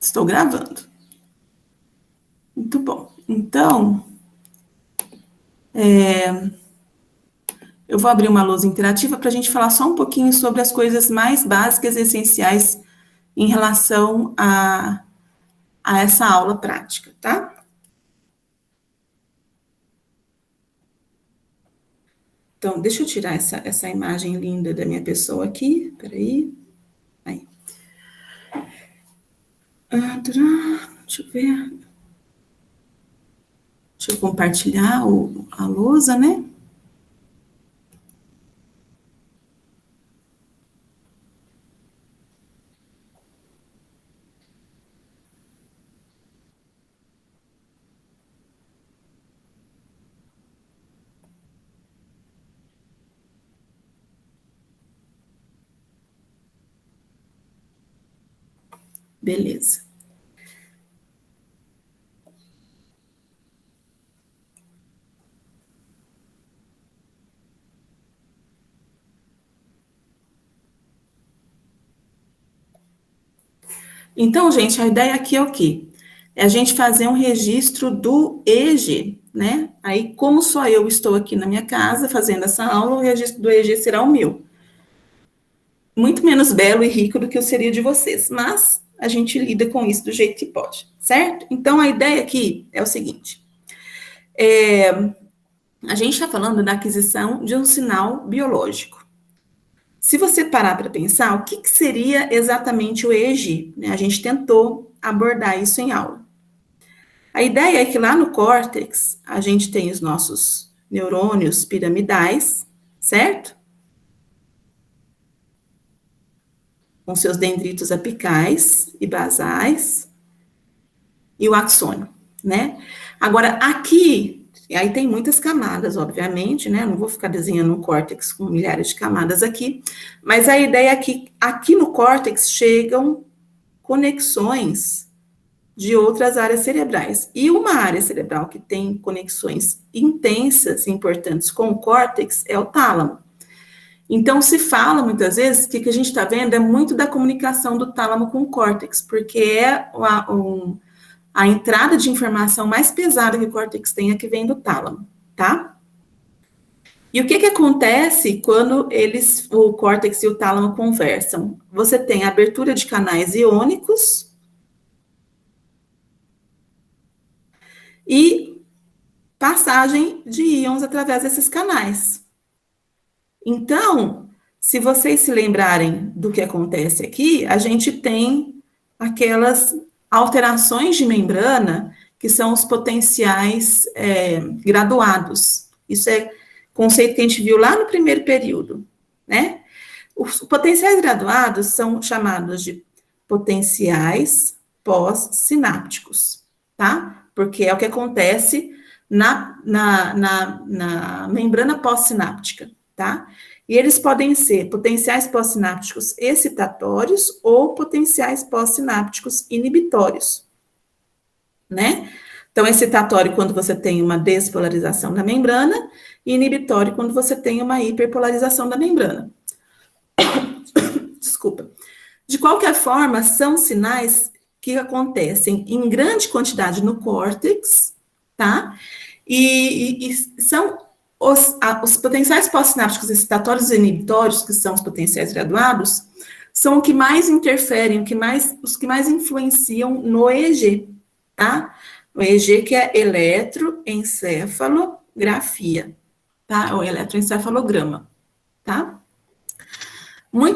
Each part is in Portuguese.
Estou gravando. Muito bom. Então, eu vou abrir uma lousa interativa para a gente falar só um pouquinho sobre as coisas mais básicas e essenciais em relação a essa aula prática, tá? Então, deixa eu tirar essa imagem linda da minha pessoa aqui. Peraí. Aí. Deixa eu ver. Deixa eu compartilhar a lousa, né? Beleza. Então, gente, a ideia aqui é o quê? É a gente fazer um registro do EG, né? Aí, como só eu estou aqui na minha casa fazendo essa aula, o registro do EG será o meu. Muito menos belo e rico do que o seria de vocês, mas a gente lida com isso do jeito que pode, certo? Então, a ideia aqui é o seguinte: a gente está falando da aquisição de um sinal biológico. Se você parar para pensar, o que seria exatamente o EEG? A gente tentou abordar isso em aula. A ideia é que lá no córtex, a gente tem os nossos neurônios piramidais, certo? Com seus dendritos apicais e basais, e o axônio, né? Agora, aqui, aí tem muitas camadas, obviamente, né? Não vou ficar desenhando um córtex com milhares de camadas aqui, mas a ideia é que aqui no córtex chegam conexões de outras áreas cerebrais. E uma área cerebral que tem conexões intensas e importantes com o córtex é o tálamo. Então, se fala muitas vezes que o que a gente está vendo é muito da comunicação do tálamo com o córtex, porque é a entrada de informação mais pesada que o córtex tem é que vem do tálamo, tá? E o que acontece quando o córtex e o tálamo conversam? Você tem a abertura de canais iônicos e passagem de íons através desses canais. Então, se vocês se lembrarem do que acontece aqui, a gente tem aquelas alterações de membrana que são os potenciais graduados. Isso é conceito que a gente viu lá no primeiro período, né? Os potenciais graduados são chamados de potenciais pós-sinápticos, tá? Porque é o que acontece na membrana pós-sináptica, tá? E eles podem ser potenciais pós-sinápticos excitatórios ou potenciais pós-sinápticos inibitórios, né? Então, excitatório quando você tem uma despolarização da membrana e inibitório quando você tem uma hiperpolarização da membrana. Desculpa. De qualquer forma, são sinais que acontecem em grande quantidade no córtex, tá? E são os potenciais pós-sinápticos excitatórios e inibitórios, que são os potenciais graduados, são o que mais interferem, os que mais influenciam no EEG, tá? O EEG que é eletroencefalografia, tá? Ou eletroencefalograma, tá?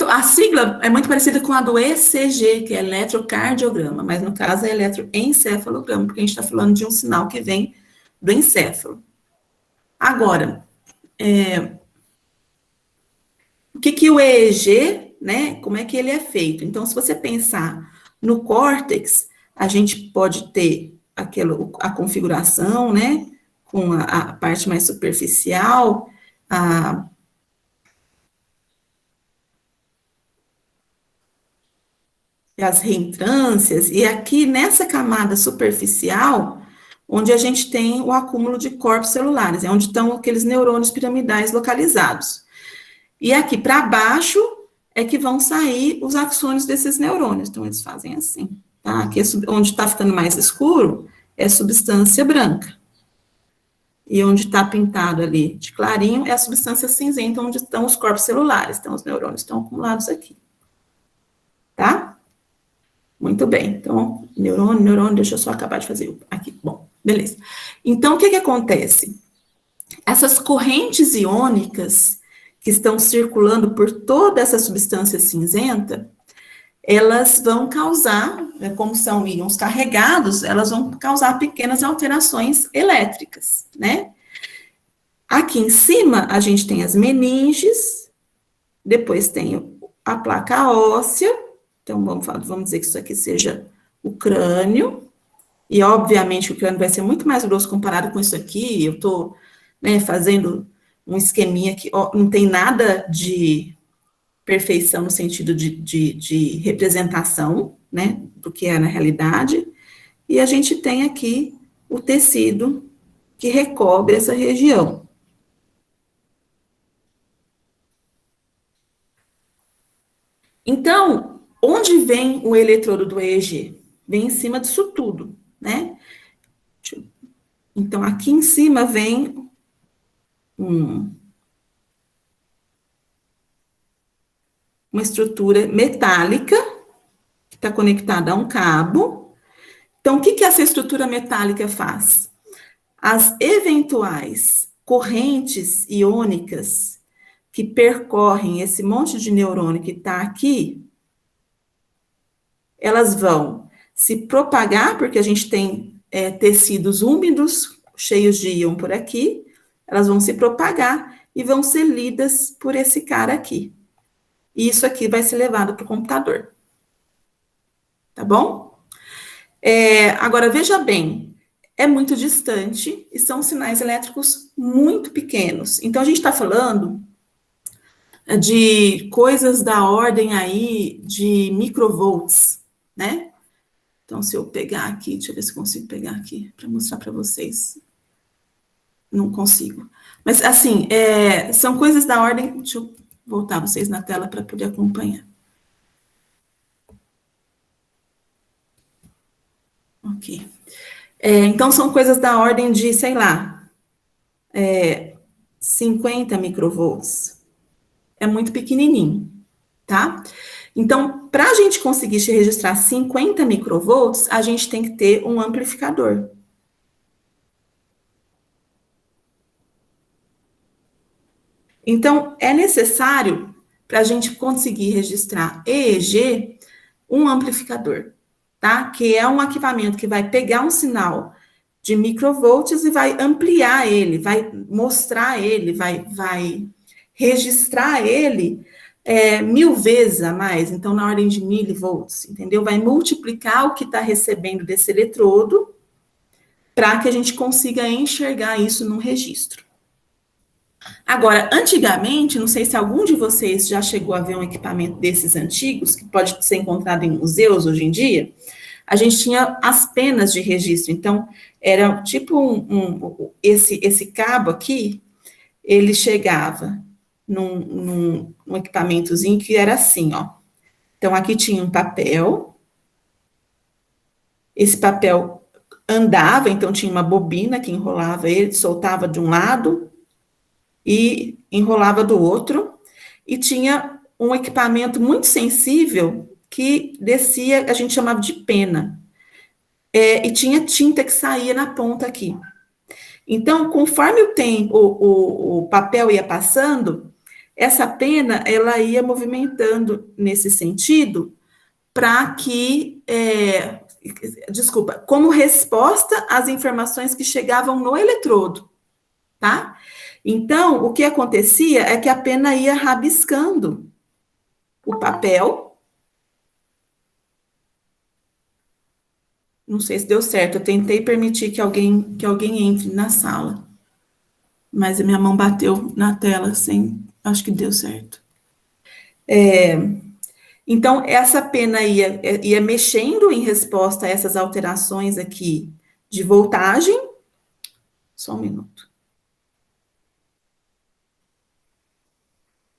A sigla é muito parecida com a do ECG, que é eletrocardiograma, mas no caso é eletroencefalograma, porque a gente está falando de um sinal que vem do encéfalo. Agora, o que o EEG, né, como é que ele é feito? Então, se você pensar no córtex, a gente pode ter a configuração, né, com a parte mais superficial, as reentrâncias, e aqui nessa camada superficial, onde a gente tem o acúmulo de corpos celulares, é onde estão aqueles neurônios piramidais localizados. E aqui para baixo é que vão sair os axônios desses neurônios, então eles fazem assim, tá? Aqui onde está ficando mais escuro é substância branca. E onde está pintado ali de clarinho é a substância cinzenta, onde estão os corpos celulares, então os neurônios estão acumulados aqui. Tá? Muito bem. Então, neurônio, deixa eu só acabar de fazer aqui. Bom, beleza. Então, o que acontece? Essas correntes iônicas que estão circulando por toda essa substância cinzenta, elas vão causar, como são íons carregados, elas vão causar pequenas alterações elétricas, né? Aqui em cima, a gente tem as meninges, depois tem a placa óssea, então vamos dizer que isso aqui seja o crânio, e obviamente o crânio vai ser muito mais grosso comparado com isso aqui, eu estou fazendo um esqueminha que não tem nada de perfeição no sentido de representação, né, do que é na realidade, e a gente tem aqui o tecido que recobre essa região. Então, onde vem o eletrodo do EEG? Vem em cima disso tudo, né? Então, aqui em cima vem uma estrutura metálica que está conectada a um cabo. Então, o que essa estrutura metálica faz? As eventuais correntes iônicas que percorrem esse monte de neurônio que está aqui, elas vão se propagar, porque a gente tem tecidos úmidos, cheios de íon por aqui, elas vão se propagar e vão ser lidas por esse cara aqui. E isso aqui vai ser levado para o computador. Tá bom? Agora, veja bem, é muito distante e são sinais elétricos muito pequenos. Então, a gente está falando de coisas da ordem aí de microvolts, né? Então, se eu pegar aqui, deixa eu ver se consigo pegar aqui para mostrar para vocês. Não consigo. Mas, assim, são coisas da ordem... Deixa eu voltar vocês na tela para poder acompanhar. Ok. Então, são coisas da ordem de, sei lá, 50 microvolts. É muito pequenininho, tá? Então, para a gente conseguir registrar 50 microvolts, a gente tem que ter um amplificador. Então, é necessário, para a gente conseguir registrar EEG, um amplificador, tá? Que é um equipamento que vai pegar um sinal de microvolts e vai ampliar ele, vai mostrar ele, vai registrar ele 1000 vezes a mais, então na ordem de milivolts, entendeu? Vai multiplicar o que está recebendo desse eletrodo para que a gente consiga enxergar isso num registro. Agora, antigamente, não sei se algum de vocês já chegou a ver um equipamento desses antigos, que pode ser encontrado em museus hoje em dia, a gente tinha as penas de registro. Então, era tipo esse cabo aqui, ele chegava num equipamentozinho que era assim, ó. Então, aqui tinha um papel, esse papel andava, então tinha uma bobina que enrolava ele, soltava de um lado e enrolava do outro, e tinha um equipamento muito sensível que descia, a gente chamava de pena, e tinha tinta que saía na ponta aqui. Então, conforme o tempo, o papel ia passando, essa pena, ela ia movimentando nesse sentido, para que, como resposta às informações que chegavam no eletrodo, tá? Então, o que acontecia é que a pena ia rabiscando o papel. Não sei se deu certo, eu tentei permitir que alguém entre na sala, mas a minha mão bateu na tela sem, acho que deu certo. Então, essa pena ia mexendo em resposta a essas alterações aqui de voltagem. Só um minuto.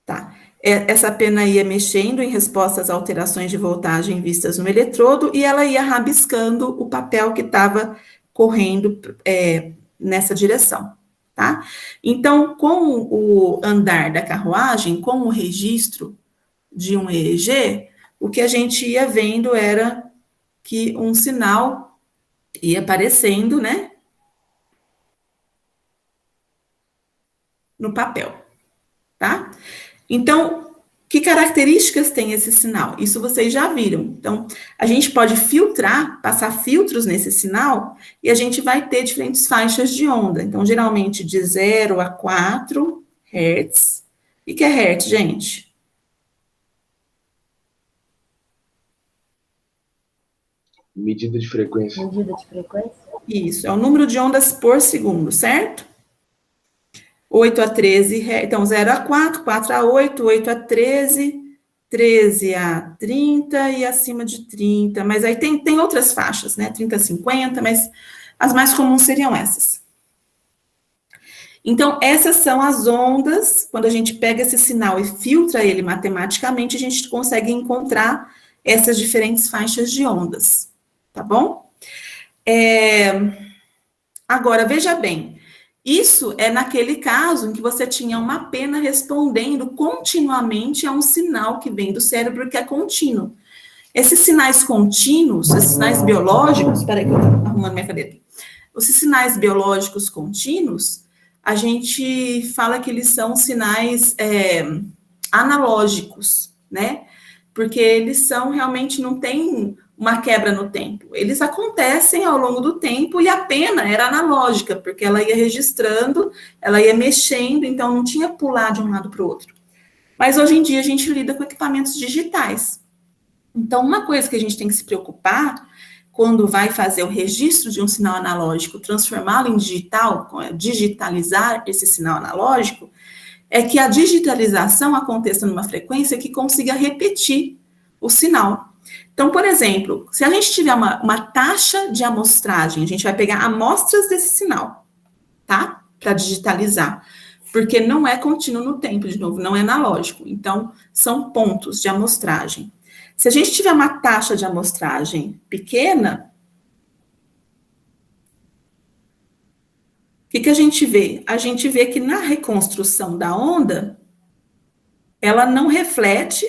Tá. essa pena ia mexendo em resposta às alterações de voltagem vistas no eletrodo e ela ia rabiscando o papel que estava correndo nessa direção, tá? Então, com o andar da carruagem, com o registro de um EEG, o que a gente ia vendo era que um sinal ia aparecendo, né, no papel, tá? Então, que características tem esse sinal? Isso vocês já viram. Então, a gente pode filtrar, passar filtros nesse sinal, e a gente vai ter diferentes faixas de onda. Então, geralmente de 0 a 4 Hz. O que é Hertz, gente? Medida de frequência. Medida de frequência? Isso, é o número de ondas por segundo, certo? 8 a 13, então 0 a 4, 4 a 8, 8 a 13, 13 a 30 e acima de 30, mas aí tem outras faixas, né? 30 a 50, mas as mais comuns seriam essas. Então, essas são as ondas, quando a gente pega esse sinal e filtra ele matematicamente, a gente consegue encontrar essas diferentes faixas de ondas, tá bom? Agora, veja bem, isso é naquele caso em que você tinha uma pena respondendo continuamente a um sinal que vem do cérebro que é contínuo. Esses sinais contínuos, esses sinais biológicos, espera aí que eu estou arrumando minha cadeira. Esses sinais biológicos contínuos, a gente fala que eles são sinais analógicos, né? Porque eles são realmente, não tem uma quebra no tempo. Eles acontecem ao longo do tempo e a pena era analógica, porque ela ia registrando, ela ia mexendo, então não tinha pular de um lado para o outro. Mas hoje em dia a gente lida com equipamentos digitais. Então, uma coisa que a gente tem que se preocupar quando vai fazer o registro de um sinal analógico, transformá-lo em digital, digitalizar esse sinal analógico, é que a digitalização aconteça numa frequência que consiga repetir o sinal. Então, por exemplo, se a gente tiver uma taxa de amostragem, a gente vai pegar amostras desse sinal, tá? Para digitalizar. Porque não é contínuo no tempo, de novo, não é analógico. Então, são pontos de amostragem. Se a gente tiver uma taxa de amostragem pequena, o que a gente vê? A gente vê que na reconstrução da onda, ela não reflete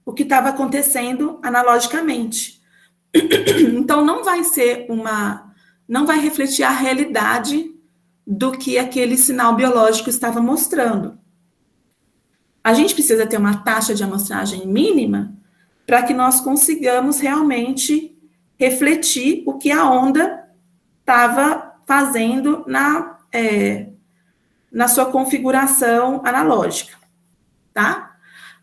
o que estava acontecendo analogicamente. Então, não vai refletir a realidade do que aquele sinal biológico estava mostrando. A gente precisa ter uma taxa de amostragem mínima para que nós consigamos realmente refletir o que a onda estava fazendo na sua configuração analógica, tá?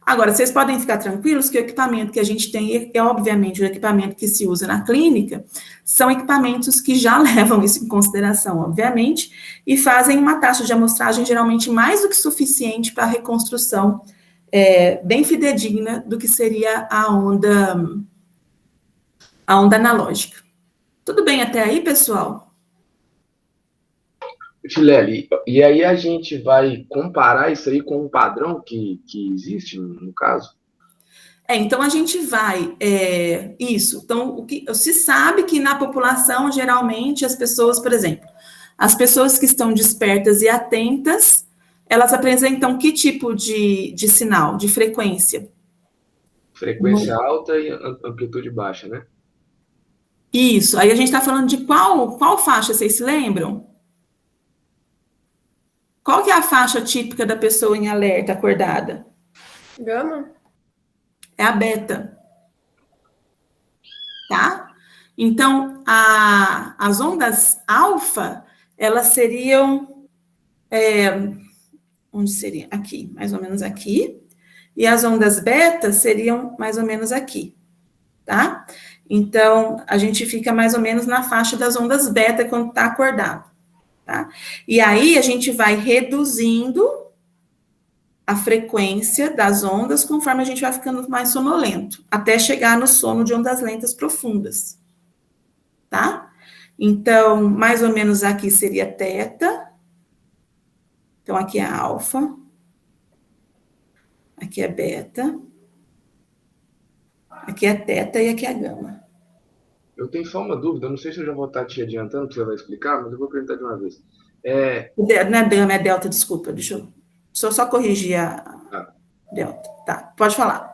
Agora, vocês podem ficar tranquilos que o equipamento que a gente tem, obviamente, o equipamento que se usa na clínica, são equipamentos que já levam isso em consideração, obviamente, e fazem uma taxa de amostragem geralmente mais do que suficiente para a reconstrução bem fidedigna do que seria a onda analógica. Tudo bem até aí, pessoal? Tileli, e aí a gente vai comparar isso aí com um padrão que existe, no caso? Então a gente vai, isso. Então, o que se sabe que na população, geralmente, as pessoas, por exemplo, as pessoas que estão despertas e atentas, elas apresentam que tipo de sinal, de frequência? Frequência alta e amplitude baixa, né? Isso. Aí a gente está falando de qual faixa, vocês se lembram? Qual que é a faixa típica da pessoa em alerta, acordada? Gama? É a beta. Tá? Então, as ondas alfa, elas seriam, onde seria? Aqui, mais ou menos aqui. E as ondas beta seriam mais ou menos aqui, tá? Então, a gente fica mais ou menos na faixa das ondas beta quando está acordado, tá? E aí, a gente vai reduzindo a frequência das ondas conforme a gente vai ficando mais sonolento, até chegar no sono de ondas lentas profundas, tá? Então, mais ou menos aqui seria teta. Então, aqui é alfa. Aqui é beta. Aqui é teta e aqui é gama. Eu tenho só uma dúvida, eu não sei se eu já vou estar te adiantando, que você vai explicar, mas eu vou perguntar de uma vez. Não é gama, é delta, desculpa. Deixa eu só corrigir a Ah, delta. Tá, pode falar.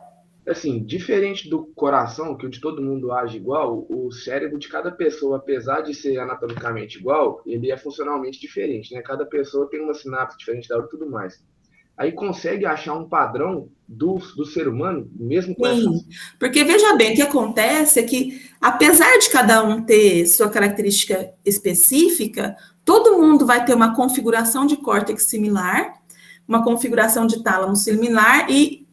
assim, diferente do coração, que o de todo mundo age igual, o cérebro de cada pessoa, apesar de ser anatomicamente igual, ele é funcionalmente diferente, né? Cada pessoa tem uma sinapse diferente da outra e tudo mais. Aí consegue achar um padrão do ser humano, mesmo com essas. Sim, porque veja bem, o que acontece é que, apesar de cada um ter sua característica específica, todo mundo vai ter uma configuração de córtex similar, uma configuração de tálamo similar e,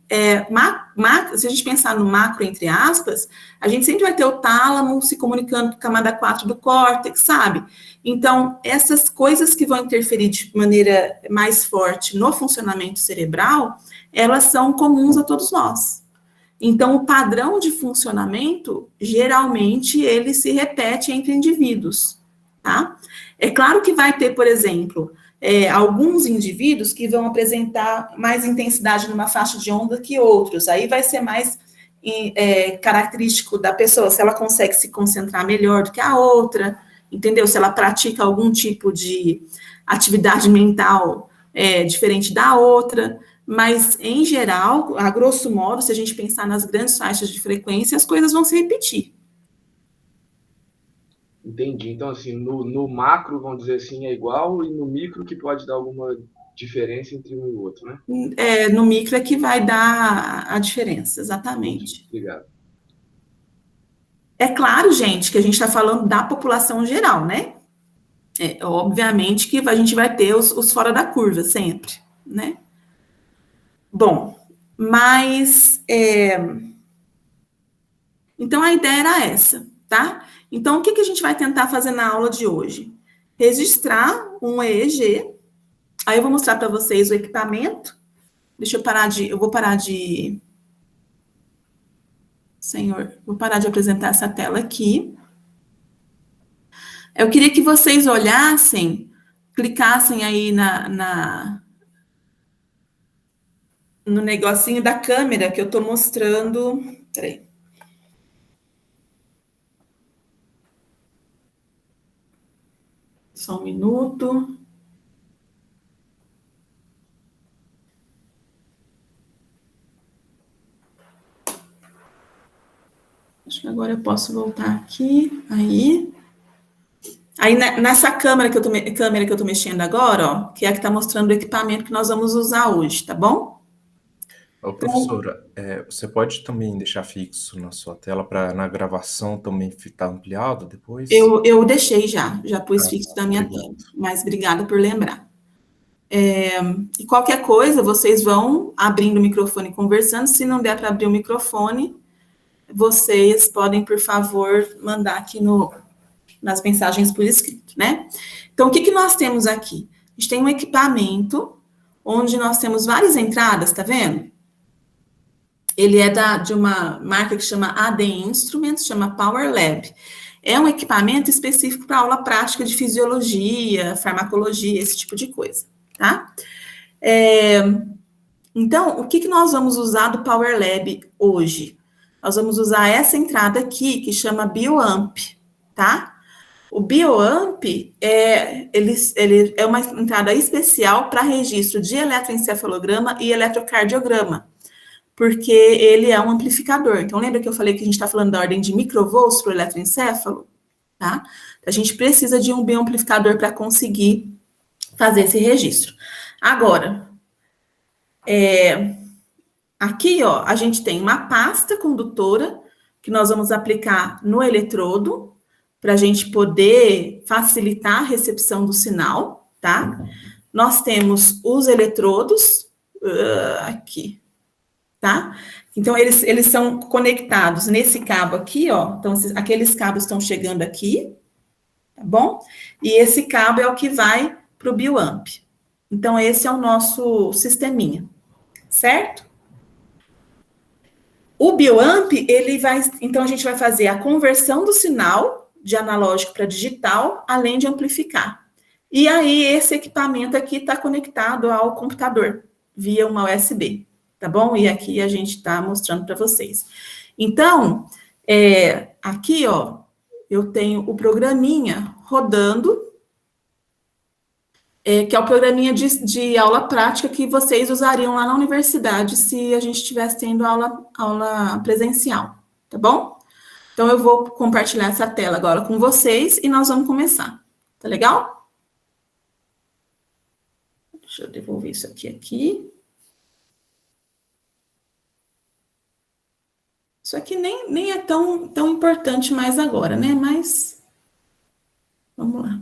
se a gente pensar no macro, entre aspas, a gente sempre vai ter o tálamo se comunicando com a camada 4 do córtex, sabe? Então, essas coisas que vão interferir de maneira mais forte no funcionamento cerebral, elas são comuns a todos nós. Então, o padrão de funcionamento, geralmente, ele se repete entre indivíduos, tá? É claro que vai ter, por exemplo, alguns indivíduos que vão apresentar mais intensidade numa faixa de onda que outros, aí vai ser mais característico da pessoa, se ela consegue se concentrar melhor do que a outra, entendeu? Se ela pratica algum tipo de atividade mental diferente da outra, mas, em geral, a grosso modo, se a gente pensar nas grandes faixas de frequência, as coisas vão se repetir. Entendi. Então, assim, no macro, vamos dizer assim, é igual, e no micro que pode dar alguma diferença entre um e o outro, né? No micro é que vai dar a diferença, exatamente. Entendi. Obrigado. É claro, gente, que a gente está falando da população geral, né? Obviamente que a gente vai ter os fora da curva sempre, né? Bom, mas então a ideia era essa, tá? Então, o que a gente vai tentar fazer na aula de hoje? Registrar um EEG. Aí eu vou mostrar para vocês o equipamento. Eu vou parar de... Senhor, vou parar de apresentar essa tela aqui. Eu queria que vocês olhassem, clicassem aí no negocinho da câmera que eu estou mostrando. Peraí. Só um minuto. Acho que agora eu posso voltar aqui. Aí nessa câmera que eu tô mexendo agora, ó, que é a que está mostrando o equipamento que nós vamos usar hoje, tá bom? Ô, professora, você pode também deixar fixo na sua tela para na gravação também ficar ampliado depois? Eu deixei já pus fixo da minha obrigado. tela, mas obrigada por lembrar. E qualquer coisa, vocês vão abrindo o microfone e conversando. Se não der para abrir o microfone, vocês podem, por favor, mandar aqui nas mensagens por escrito, né? Então, o que nós temos aqui? A gente tem um equipamento onde nós temos várias entradas, tá vendo? Ele é de uma marca que chama AD Instruments, chama Power Lab. É um equipamento específico para aula prática de fisiologia, farmacologia, esse tipo de coisa, tá? Então, o que nós vamos usar do Power Lab hoje? Nós vamos usar essa entrada aqui, que chama BioAmp, tá? O BioAmp ele é uma entrada especial para registro de eletroencefalograma e eletrocardiograma, porque ele é um amplificador. Então, lembra que eu falei que a gente está falando da ordem de microvolts para o eletroencefalo? Tá? A gente precisa de um bioamplificador para conseguir fazer esse registro. Agora, aqui, ó, a gente tem uma pasta condutora que nós vamos aplicar no eletrodo para a gente poder facilitar a recepção do sinal, tá? Nós temos os eletrodos aqui, tá? Então, eles são conectados nesse cabo aqui, ó. Então, aqueles cabos estão chegando aqui, tá bom? E esse cabo é o que vai para o BioAmp. Então, esse é o nosso sisteminha, certo? O BioAmp, então a gente vai fazer a conversão do sinal de analógico para digital, além de amplificar. E aí, esse equipamento aqui está conectado ao computador, via uma USB. tá bom? E aqui a gente está mostrando para vocês. Então, aqui, ó, eu tenho o programinha rodando, que é o programinha de aula prática que vocês usariam lá na universidade se a gente estivesse tendo aula presencial, tá bom? Então, eu vou compartilhar essa tela agora com vocês e nós vamos começar. Tá legal? Deixa eu devolver isso aqui. Isso aqui nem é tão importante mais agora, né? Mas, vamos lá.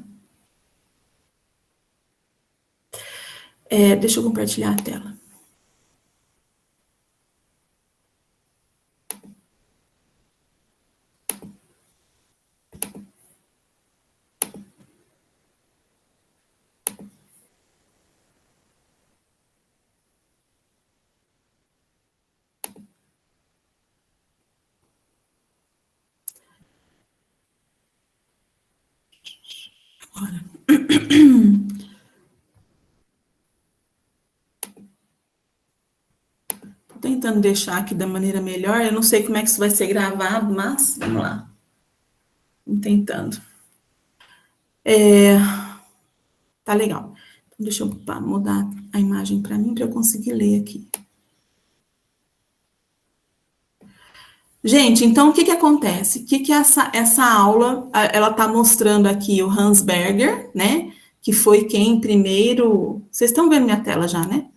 Deixa eu compartilhar a tela. Agora. Tô tentando deixar aqui da maneira melhor. Eu não sei como é que isso vai ser gravado, mas vamos lá. Vamos tentando. Tá legal. Então, deixa eu mudar a imagem para mim, para eu conseguir ler aqui. Gente, então, o que acontece? O que essa aula, ela está mostrando aqui o Hans Berger, né? Que foi quem primeiro... Vocês estão vendo minha tela já, né?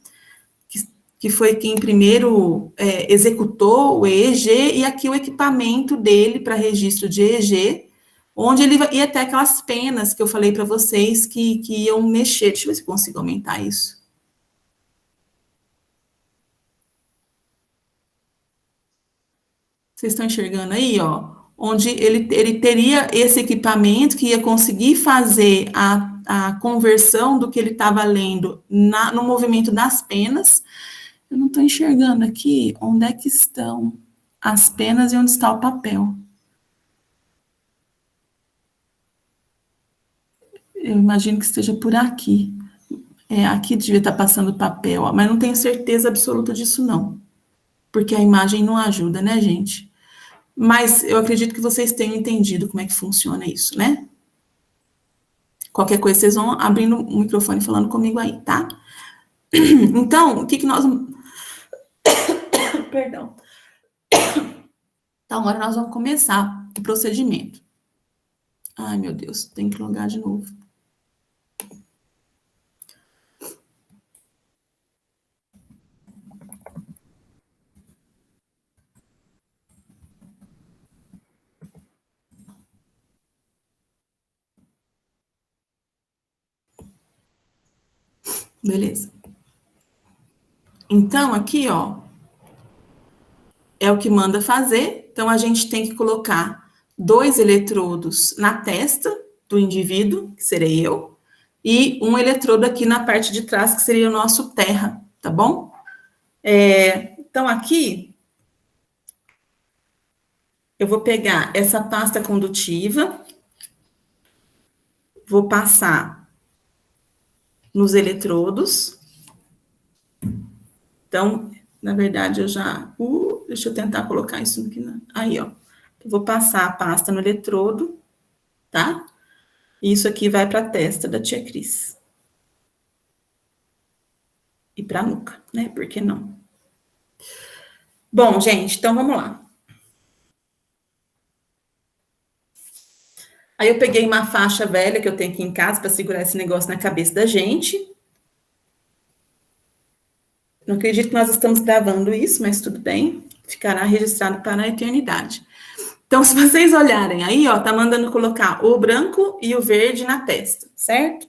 Que foi quem primeiro executou o EEG, e aqui o equipamento dele para registro de EEG, onde ele ia até aquelas penas que eu falei para vocês que iam mexer. Deixa eu ver se eu consigo aumentar isso. Vocês estão enxergando aí, ó? Onde ele teria esse equipamento que ia conseguir fazer a conversão do que ele estava lendo no movimento das penas. Eu não estou enxergando aqui onde é que estão as penas e onde está o papel. Eu imagino que esteja por aqui. Aqui devia estar passando o papel, ó, mas não tenho certeza absoluta disso, não. Porque a imagem não ajuda, né, gente? Mas eu acredito que vocês tenham entendido como é que funciona isso, né? Qualquer coisa, vocês vão abrindo o microfone e falando comigo aí, tá? Então, o que nós... Perdão. Então, agora nós vamos começar o procedimento. Ai, meu Deus, tem que logar de novo. Beleza. Então, aqui, ó, é o que manda fazer. Então, a gente tem que colocar 2 eletrodos na testa do indivíduo, que serei eu, e um eletrodo aqui na parte de trás, que seria o nosso terra, tá bom? Então, aqui, eu vou pegar essa pasta condutiva, vou passar nos eletrodos. Então, na verdade, eu já... deixa eu tentar colocar isso aqui. Aí, ó. Eu vou passar a pasta no eletrodo, tá? E isso aqui vai para a testa da tia Cris. E para a nuca, né? Por que não? Bom, gente, então vamos lá. Aí eu peguei uma faixa velha que eu tenho aqui em casa para segurar esse negócio na cabeça da gente. Não acredito que nós estamos gravando isso, mas tudo bem. Ficará registrado para a eternidade. Então, se vocês olharem aí, ó, tá mandando colocar o branco e o verde na testa, certo?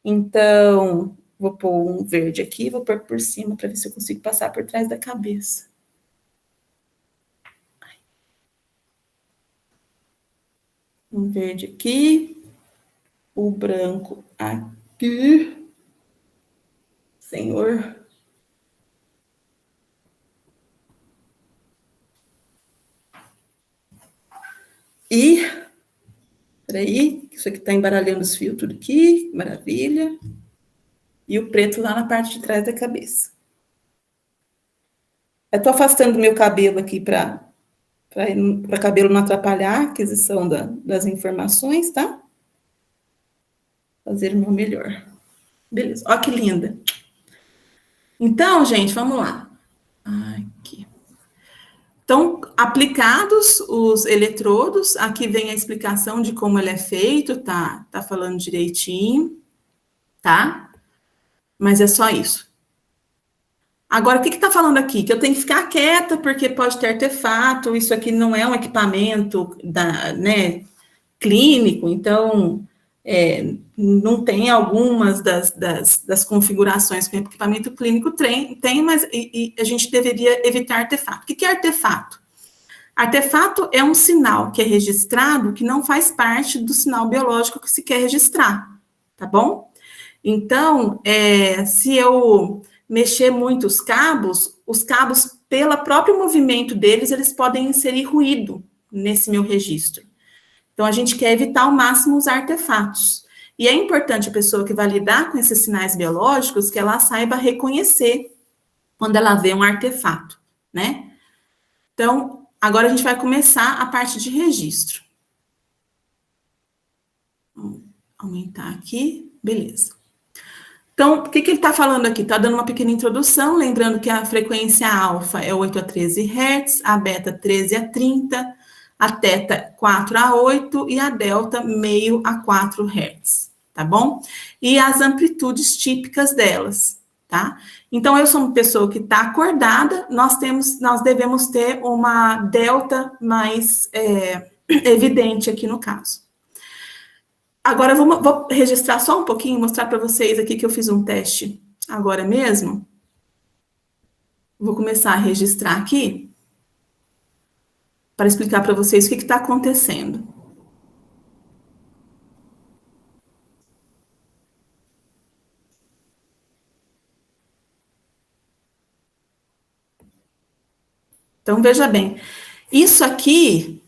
Então, vou pôr um verde aqui, vou pôr por cima para ver se eu consigo passar por trás da cabeça. Um verde aqui, o branco aqui. Senhor. E, peraí, isso aqui tá embaralhando os fios tudo aqui, maravilha. E o preto lá na parte de trás da cabeça. Eu tô afastando meu cabelo aqui para cabelo não atrapalhar a aquisição das informações, tá? Fazer o meu melhor. Beleza, ó que linda. Então, gente, vamos lá. Aqui. Então, aplicados os eletrodos, aqui vem a explicação de como ele é feito, tá falando direitinho, tá? Mas é só isso. Agora, o que está falando aqui? Que eu tenho que ficar quieta, porque pode ter artefato, isso aqui não é um equipamento clínico, então não tem algumas das configurações que o equipamento clínico tem, mas a gente deveria evitar artefato. O que é artefato? Artefato é um sinal que é registrado que não faz parte do sinal biológico que se quer registrar, tá bom? Então, se eu mexer muito os cabos, pelo próprio movimento deles, eles podem inserir ruído nesse meu registro. Então, a gente quer evitar ao máximo os artefatos. E é importante a pessoa que vai lidar com esses sinais biológicos que ela saiba reconhecer quando ela vê um artefato, né? Então, agora a gente vai começar a parte de registro. Vamos aumentar aqui, beleza. Então, o que ele está falando aqui? Está dando uma pequena introdução, lembrando que a frequência alfa é 8 a 13 Hz, a beta 13 a 30, a teta 4 a 8 e a delta meio a 4 Hz, tá bom? E as amplitudes típicas delas, tá? Então, eu sou uma pessoa que está acordada, nós devemos ter uma delta mais evidente aqui no caso. Agora, eu vou registrar só um pouquinho, mostrar para vocês aqui que eu fiz um teste agora mesmo. Vou começar a registrar aqui para explicar para vocês o que está acontecendo. Então, veja bem, isso aqui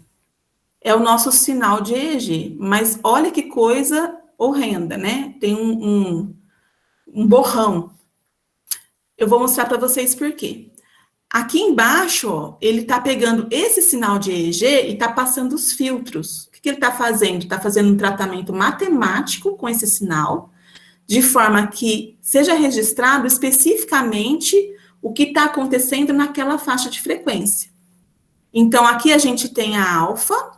é o nosso sinal de EEG, mas olha que coisa horrenda, né? Tem um borrão. Eu vou mostrar para vocês por quê. Aqui embaixo, ó, ele está pegando esse sinal de EEG e está passando os filtros. O que ele está fazendo? Está fazendo um tratamento matemático com esse sinal, de forma que seja registrado especificamente o que está acontecendo naquela faixa de frequência. Então, aqui a gente tem a alfa,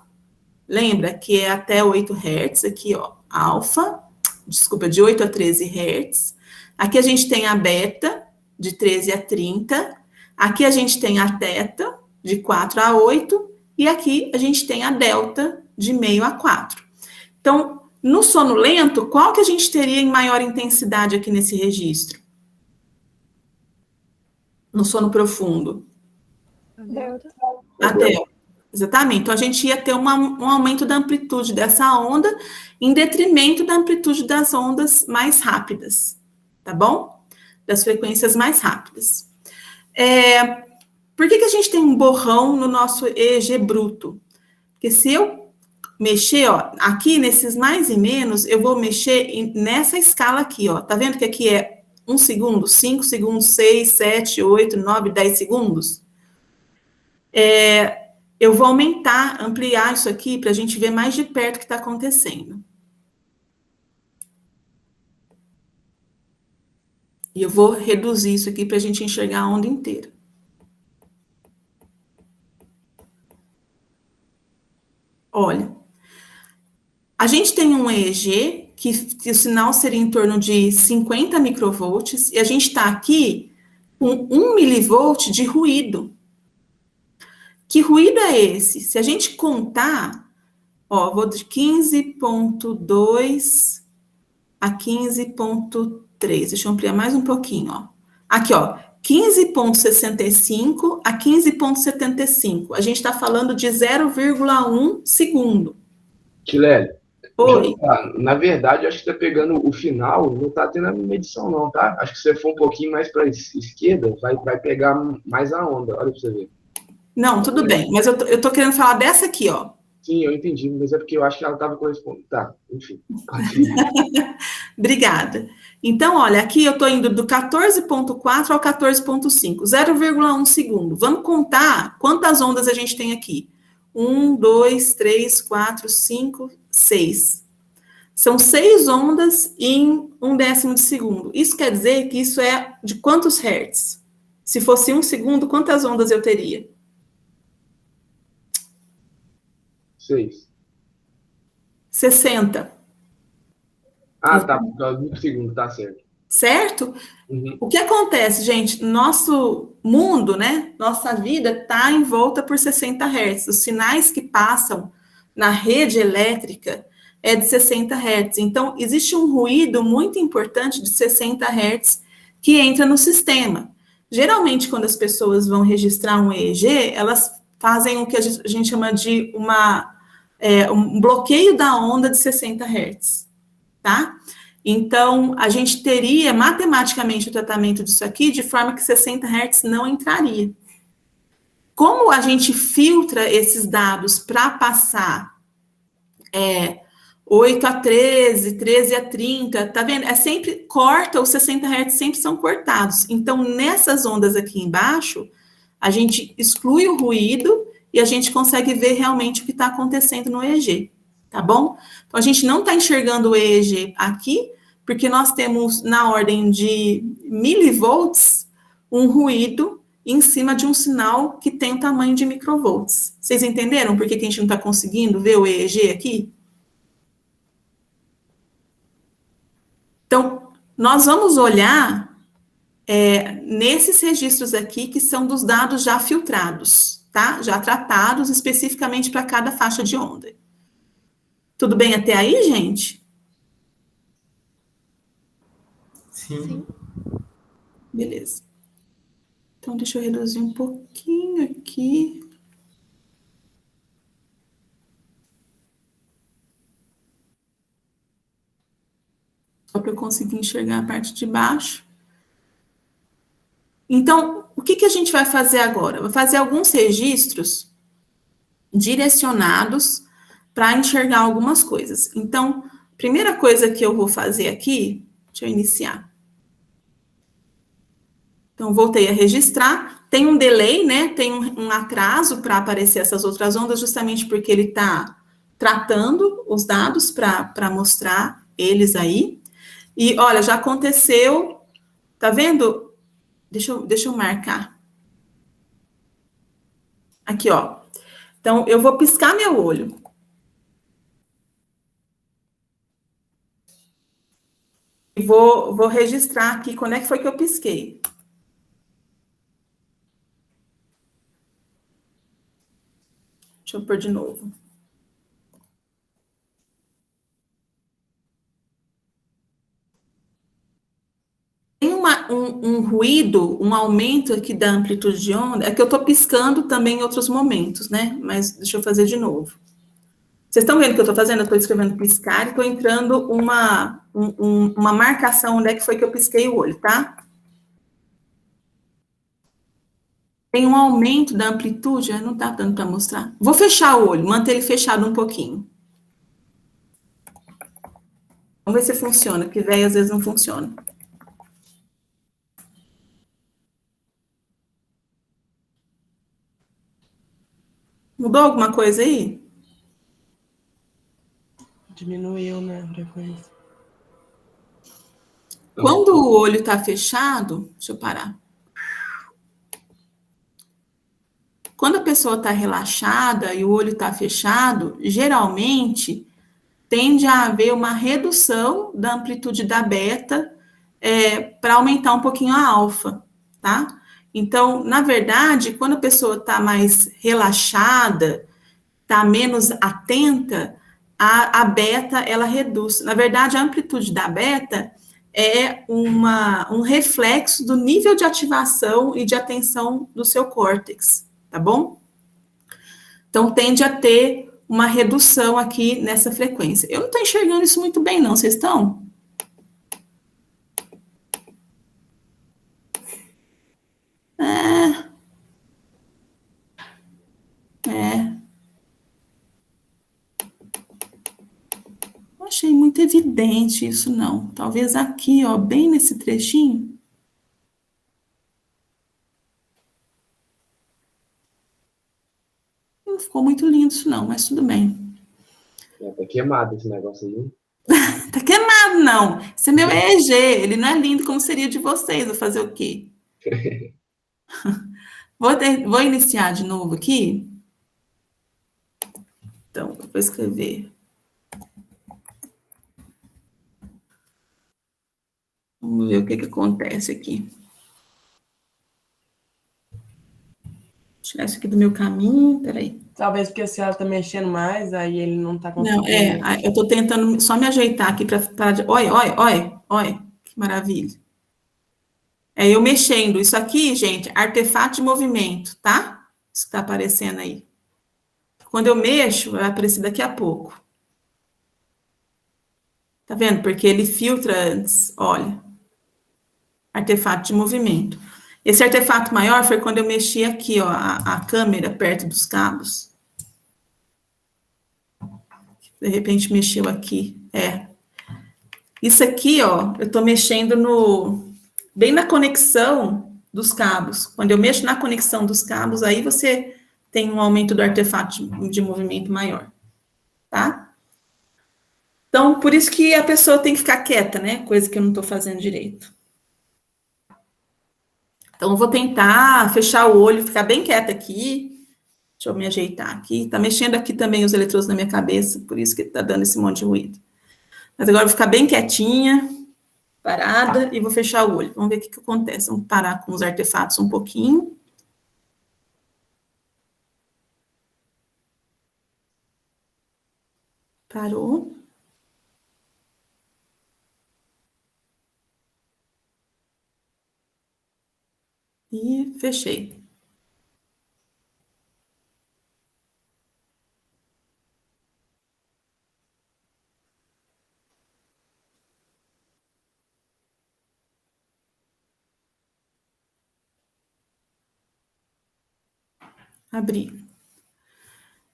lembra que é até 8 Hz, aqui, ó, alfa, desculpa, de 8 a 13 Hz. Aqui a gente tem a beta, de 13 a 30. Aqui a gente tem a teta, de 4 a 8. E aqui a gente tem a delta, de meio a 4. Então, no sono lento, qual que a gente teria em maior intensidade aqui nesse registro? No sono profundo? Delta. A delta. Exatamente. Então, a gente ia ter um aumento da amplitude dessa onda em detrimento da amplitude das ondas mais rápidas, tá bom? Das frequências mais rápidas. Por que a gente tem um borrão no nosso EEG bruto? Porque se eu mexer, ó, aqui nesses mais e menos, eu vou mexer nessa escala aqui, ó. Tá vendo que aqui é 1 segundo, 5 segundos, 6, 7, 8, 9, 10 segundos? Eu vou aumentar, ampliar isso aqui para a gente ver mais de perto o que está acontecendo. E eu vou reduzir isso aqui para a gente enxergar a onda inteira. Olha, a gente tem um EEG que o sinal seria em torno de 50 microvolts e a gente está aqui com 1 milivolt de ruído. Que ruído é esse? Se a gente contar, ó, vou de 15.2 a 15.3. Deixa eu ampliar mais um pouquinho, ó. Aqui, ó, 15.65 a 15.75. A gente está falando de 0,1 segundo. Tilele, Oi. na verdade, acho que tá pegando o final, não tá tendo a medição não, tá? Acho que se você for um pouquinho mais para a esquerda, vai pegar mais a onda, olha para você ver. Não, tudo bem, mas eu tô querendo falar dessa aqui, ó. Sim, eu entendi, mas é porque eu acho que ela estava correspondendo. Tá, enfim. Continue. Obrigada. Então, olha, aqui eu estou indo do 14,4 ao 14,5, 0,1 segundo. Vamos contar quantas ondas a gente tem aqui. 1, 2, 3, 4, 5, 6. São 6 ondas em 1/10 de segundo. Isso quer dizer que isso é de quantos hertz? Se fosse 1 segundo, quantas ondas eu teria? 6. 60. Ah, tá, por causa do segundo, tá certo. Certo? Uhum. O que acontece, gente? Nosso mundo, né? Nossa vida está em volta por 60 Hz. Os sinais que passam na rede elétrica é de 60 Hz. Então, existe um ruído muito importante de 60 Hz que entra no sistema. Geralmente, quando as pessoas vão registrar um EEG, elas fazem o que a gente chama de um bloqueio da onda de 60 Hz, tá? Então, a gente teria matematicamente o tratamento disso aqui de forma que 60 Hz não entraria. Como a gente filtra esses dados para passar 8 a 13, 13 a 30, tá vendo? É sempre corta, os 60 Hz sempre são cortados. Então, nessas ondas aqui embaixo, a gente exclui o ruído e a gente consegue ver realmente o que está acontecendo no EEG, tá bom? Então, a gente não está enxergando o EEG aqui, porque nós temos na ordem de milivolts um ruído em cima de um sinal que tem o tamanho de microvolts. Vocês entenderam por que a gente não está conseguindo ver o EEG aqui? Então, nós vamos olhar nesses registros aqui que são dos dados já filtrados, tá? Já tratados especificamente para cada faixa de onda. Tudo bem até aí, gente? Sim. Beleza. Então, deixa eu reduzir um pouquinho aqui. Só para eu conseguir enxergar a parte de baixo. Então, o que a gente vai fazer agora? Vai fazer alguns registros direcionados para enxergar algumas coisas. Então, primeira coisa que eu vou fazer aqui, deixa eu iniciar. Então, voltei a registrar. Tem um delay, né? Tem um atraso para aparecer essas outras ondas, justamente porque ele está tratando os dados para mostrar eles aí. E, olha, já aconteceu, tá vendo? Deixa eu marcar. Aqui, ó. Então, eu vou piscar meu olho. E vou registrar aqui quando é que foi que eu pisquei. Deixa eu pôr de novo. Tem um ruído, um aumento aqui da amplitude de onda, é que eu estou piscando também em outros momentos, né? Mas deixa eu fazer de novo. Vocês estão vendo o que eu estou fazendo? Eu estou escrevendo piscar e estou entrando uma marcação onde é que foi que eu pisquei o olho, tá? Tem um aumento da amplitude, não está dando para mostrar. Vou fechar o olho, manter ele fechado um pouquinho. Vamos ver se funciona, porque velho às vezes não funciona. Mudou alguma coisa aí? Diminuiu, né, a frequência. Quando o olho está fechado, deixa eu parar. Quando a pessoa está relaxada e o olho está fechado, geralmente tende a haver uma redução da amplitude da beta para aumentar um pouquinho a alfa, tá? Então, na verdade, quando a pessoa está mais relaxada, está menos atenta, a beta ela reduz. Na verdade, a amplitude da beta é um reflexo do nível de ativação e de atenção do seu córtex, tá bom? Então, tende a ter uma redução aqui nessa frequência. Eu não estou enxergando isso muito bem, não. Vocês estão? É. muito evidente isso, não. Talvez aqui, ó, bem nesse trechinho. Não ficou muito lindo isso, não, mas tudo bem. Tá queimado esse negócio aí. Tá queimado, não. Esse meu é EG, ele não é lindo como seria de vocês. Vou fazer o quê? Vou iniciar de novo aqui. Então, eu vou escrever. Vamos ver o que acontece aqui. Vou tirar isso aqui do meu caminho, peraí. Talvez porque a senhora tá mexendo mais, aí ele não tá Não, conseguindo. eu tô tentando só me ajeitar aqui para parar de... Olha, olha, olha, olha, que maravilha. É eu mexendo. Isso aqui, gente, artefato de movimento, tá? Isso que tá aparecendo aí. Quando eu mexo, vai aparecer daqui a pouco. Tá vendo? Porque ele filtra antes, olha. Artefato de movimento. Esse artefato maior foi quando eu mexi aqui, ó, a câmera perto dos cabos. De repente mexeu aqui. Isso aqui, ó, eu tô mexendo bem na conexão dos cabos. Quando eu mexo na conexão dos cabos, aí você tem um aumento do artefato de movimento maior, tá? Então, por isso que a pessoa tem que ficar quieta, né? Coisa que eu não tô fazendo direito. Então, eu vou tentar fechar o olho, ficar bem quieta aqui. Deixa eu me ajeitar aqui. Tá mexendo aqui também os eletrodos na minha cabeça, por isso que tá dando esse monte de ruído. Mas agora eu vou ficar bem quietinha, parada, e vou fechar o olho. Vamos ver o que acontece. Vamos parar com os artefatos um pouquinho. Parou. E fechei. Abri.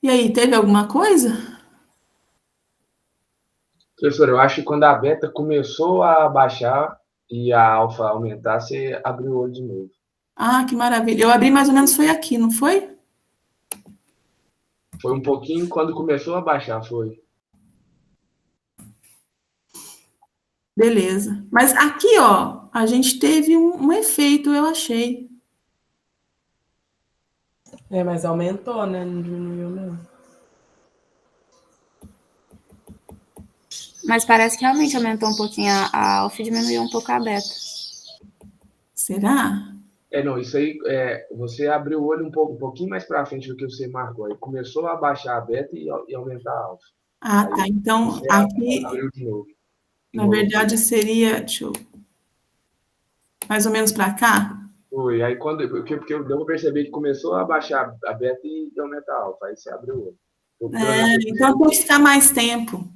E aí, teve alguma coisa? Professor, eu acho que quando a beta começou a baixar e a alfa aumentar, você abriu o olho de novo. Ah, que maravilha. Eu abri mais ou menos foi aqui, não foi? Foi um pouquinho quando começou a baixar, foi. Beleza. Mas aqui, ó, a gente teve um efeito, eu achei. Mas aumentou, né? Não diminuiu, não. Mas parece que realmente aumentou um pouquinho a alfa e diminuiu um pouco a beta. Será? Não, isso aí, você abriu o olho um pouquinho mais para frente do que você marcou. Aí começou a baixar a beta e aumentar a alfa. Ah, Aí tá. Então, você aqui, abriu de novo. na verdade, seria, deixa eu, mais ou menos para cá? Foi. Aí porque eu devo perceber que começou a baixar a beta e aumentar a alfa. Aí você abriu o olho. Então, tem que ficar mais tempo.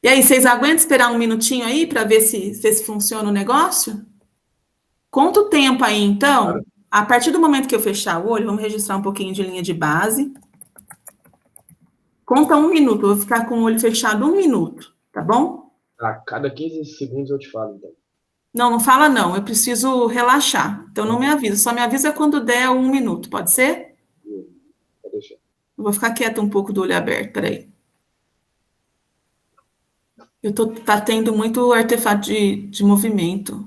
E aí, vocês aguentam esperar um minutinho aí para ver se funciona o negócio? Conta o tempo aí, então. A partir do momento que eu fechar o olho, vamos registrar um pouquinho de linha de base. Conta um minuto, eu vou ficar com o olho fechado um minuto, tá bom? A cada 15 segundos eu te falo, então. Não, não fala não, eu preciso relaxar. Então não me avisa, só me avisa quando der um minuto, pode ser? Pode deixar. Eu vou ficar quieta um pouco do olho aberto, peraí. Tá tendo muito artefato de movimento.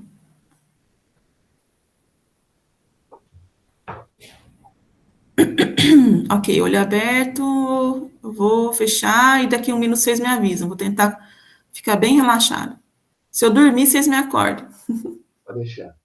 Ok, olho aberto, eu vou fechar e daqui a um minuto vocês me avisam. Vou tentar ficar bem relaxado. Se eu dormir, vocês me acordam. Pode deixar.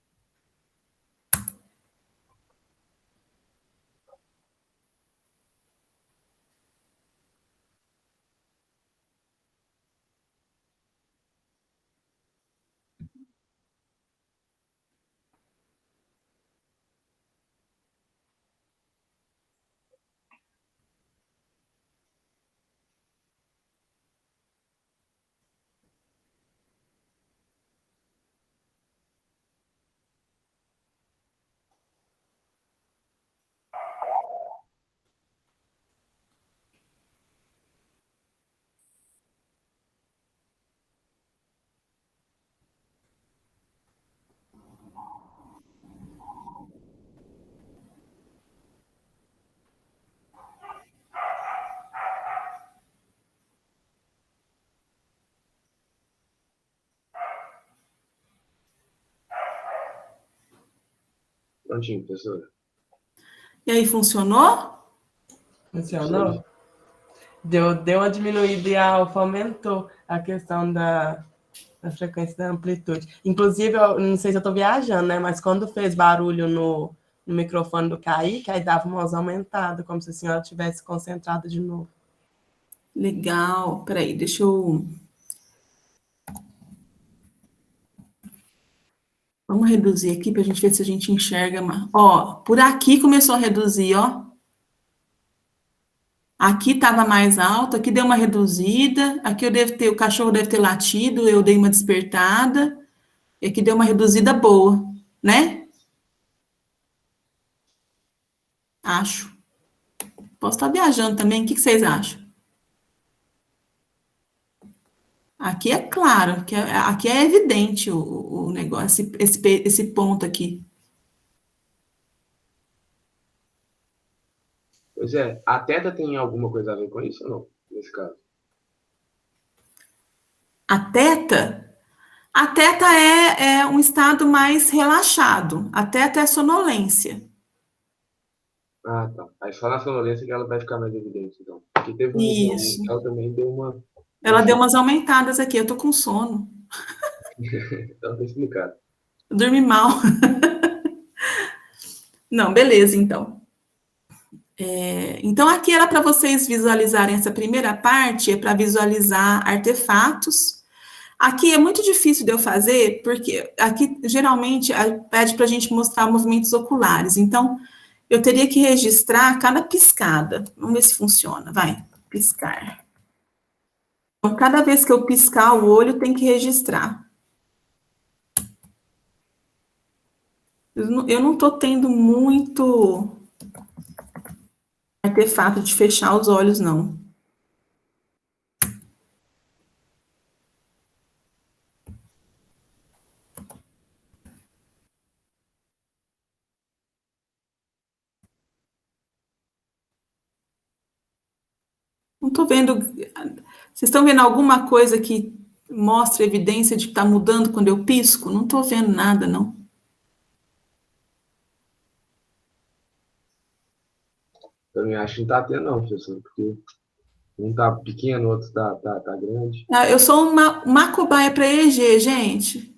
Prontinho, professora. E aí, funcionou? Funcionou? Deu uma diminuída e a alfa aumentou a questão da frequência da amplitude. Inclusive, eu não sei se eu estou viajando, né? Mas quando fez barulho no microfone do Kaique, aí dava uma voz aumentada, como se a senhora tivesse concentrado de novo. Legal. Peraí, deixa eu... Vamos reduzir aqui para a gente ver se a gente enxerga mais. Ó, por aqui começou a reduzir, ó. Aqui estava mais alto, aqui deu uma reduzida, aqui o cachorro deve ter latido, eu dei uma despertada, e aqui deu uma reduzida boa, né? Acho. Posso estar viajando também, o que vocês acham? Aqui é claro, aqui é evidente o negócio, esse ponto aqui. Pois é, a teta tem alguma coisa a ver com isso ou não, nesse caso? A teta é um estado mais relaxado, a teta é sonolência. Ah, tá. Aí só na sonolência que ela vai ficar mais evidente, então. Porque teve um Isso. ela também deu uma... Ela deu umas aumentadas aqui, eu tô com sono. Então tá explicado. Eu dormi mal. Não, beleza, então. Então, aqui era para vocês visualizarem essa primeira parte, é para visualizar artefatos. Aqui é muito difícil de eu fazer, porque aqui, geralmente, pede para a gente mostrar movimentos oculares. Então, eu teria que registrar cada piscada. Vamos ver se funciona. Vai, piscar. Então, cada vez que eu piscar o olho, tem que registrar. Eu não estou tendo muito artefato de fechar os olhos, não. Não estou vendo. Vocês estão vendo alguma coisa que mostra evidência de que está mudando quando eu pisco? Não estou vendo nada, não. Também acho que não tá tendo, não, professor, porque um tá pequeno, o outro tá grande. Eu sou uma cobaia para EEG, gente.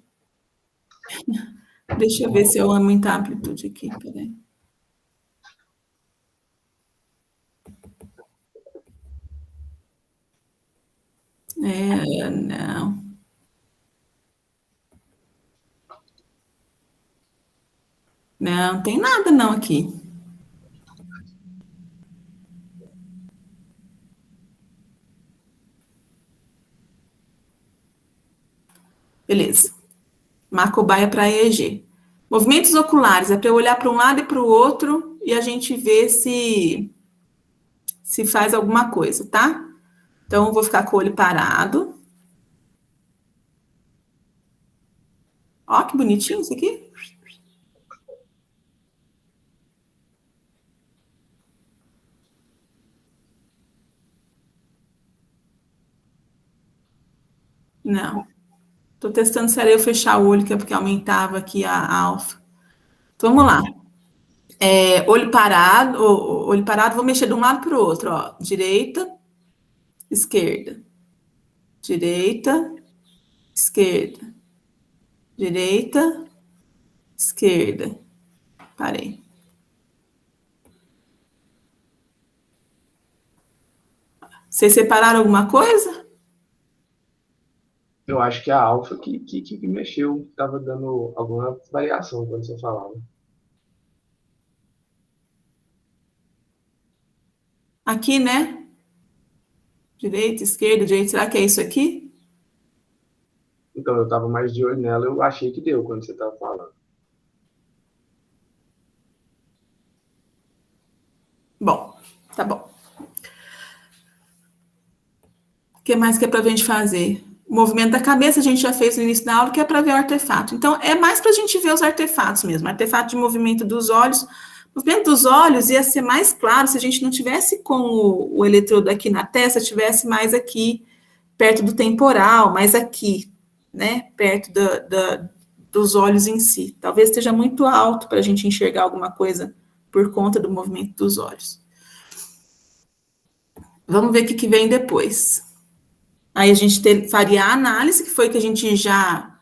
Deixa eu ver se eu aumentar a amplitude aqui, peraí. Não. Não, tem nada não aqui. Beleza. Uma cobaia para EEG. Movimentos oculares, é para eu olhar para um lado e para o outro e a gente ver se faz alguma coisa, tá? Então, eu vou ficar com o olho parado. Ó, que bonitinho isso aqui. Não. Tô testando se era eu fechar o olho, que é porque aumentava aqui a alfa. Então, vamos lá. Olho parado, vou mexer de um lado para o outro, ó. Direita, esquerda. Direita, esquerda. Direita, esquerda. Parei. Vocês separaram alguma coisa? Eu acho que a alfa que mexeu, tava dando alguma variação quando você falava. Aqui, né? Direita, esquerda, direita. Será que é isso aqui? Então, eu tava mais de olho nela, eu achei que deu quando você tava falando. Bom, tá bom. O que mais que é para a gente fazer? O movimento da cabeça a gente já fez no início da aula, que é para ver o artefato. Então, é mais para a gente ver os artefatos mesmo. Artefato de movimento dos olhos. O movimento dos olhos ia ser mais claro se a gente não tivesse com o eletrodo aqui na testa, tivesse mais aqui, perto do temporal, mais aqui, né? Perto dos olhos em si. Talvez esteja muito alto para a gente enxergar alguma coisa por conta do movimento dos olhos. Vamos ver o que vem depois. Aí a gente faria a análise, que foi que a gente já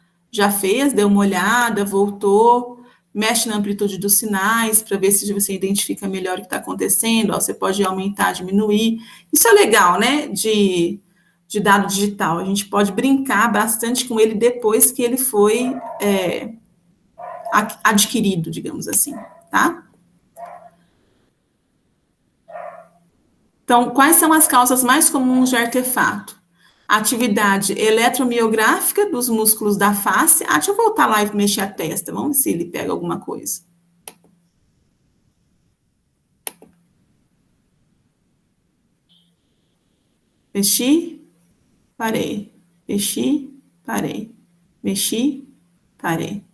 fez, deu uma olhada, voltou, mexe na amplitude dos sinais, para ver se você identifica melhor o que está acontecendo, ó, você pode aumentar, diminuir. Isso é legal, né, de dado digital. A gente pode brincar bastante com ele depois que ele foi adquirido, digamos assim, tá? Então, quais são as causas mais comuns de artefato? Atividade eletromiográfica dos músculos da face. Deixa eu voltar lá e mexer a testa. Vamos ver se ele pega alguma coisa. Mexi, parei. Mexi, parei. Mexi, parei.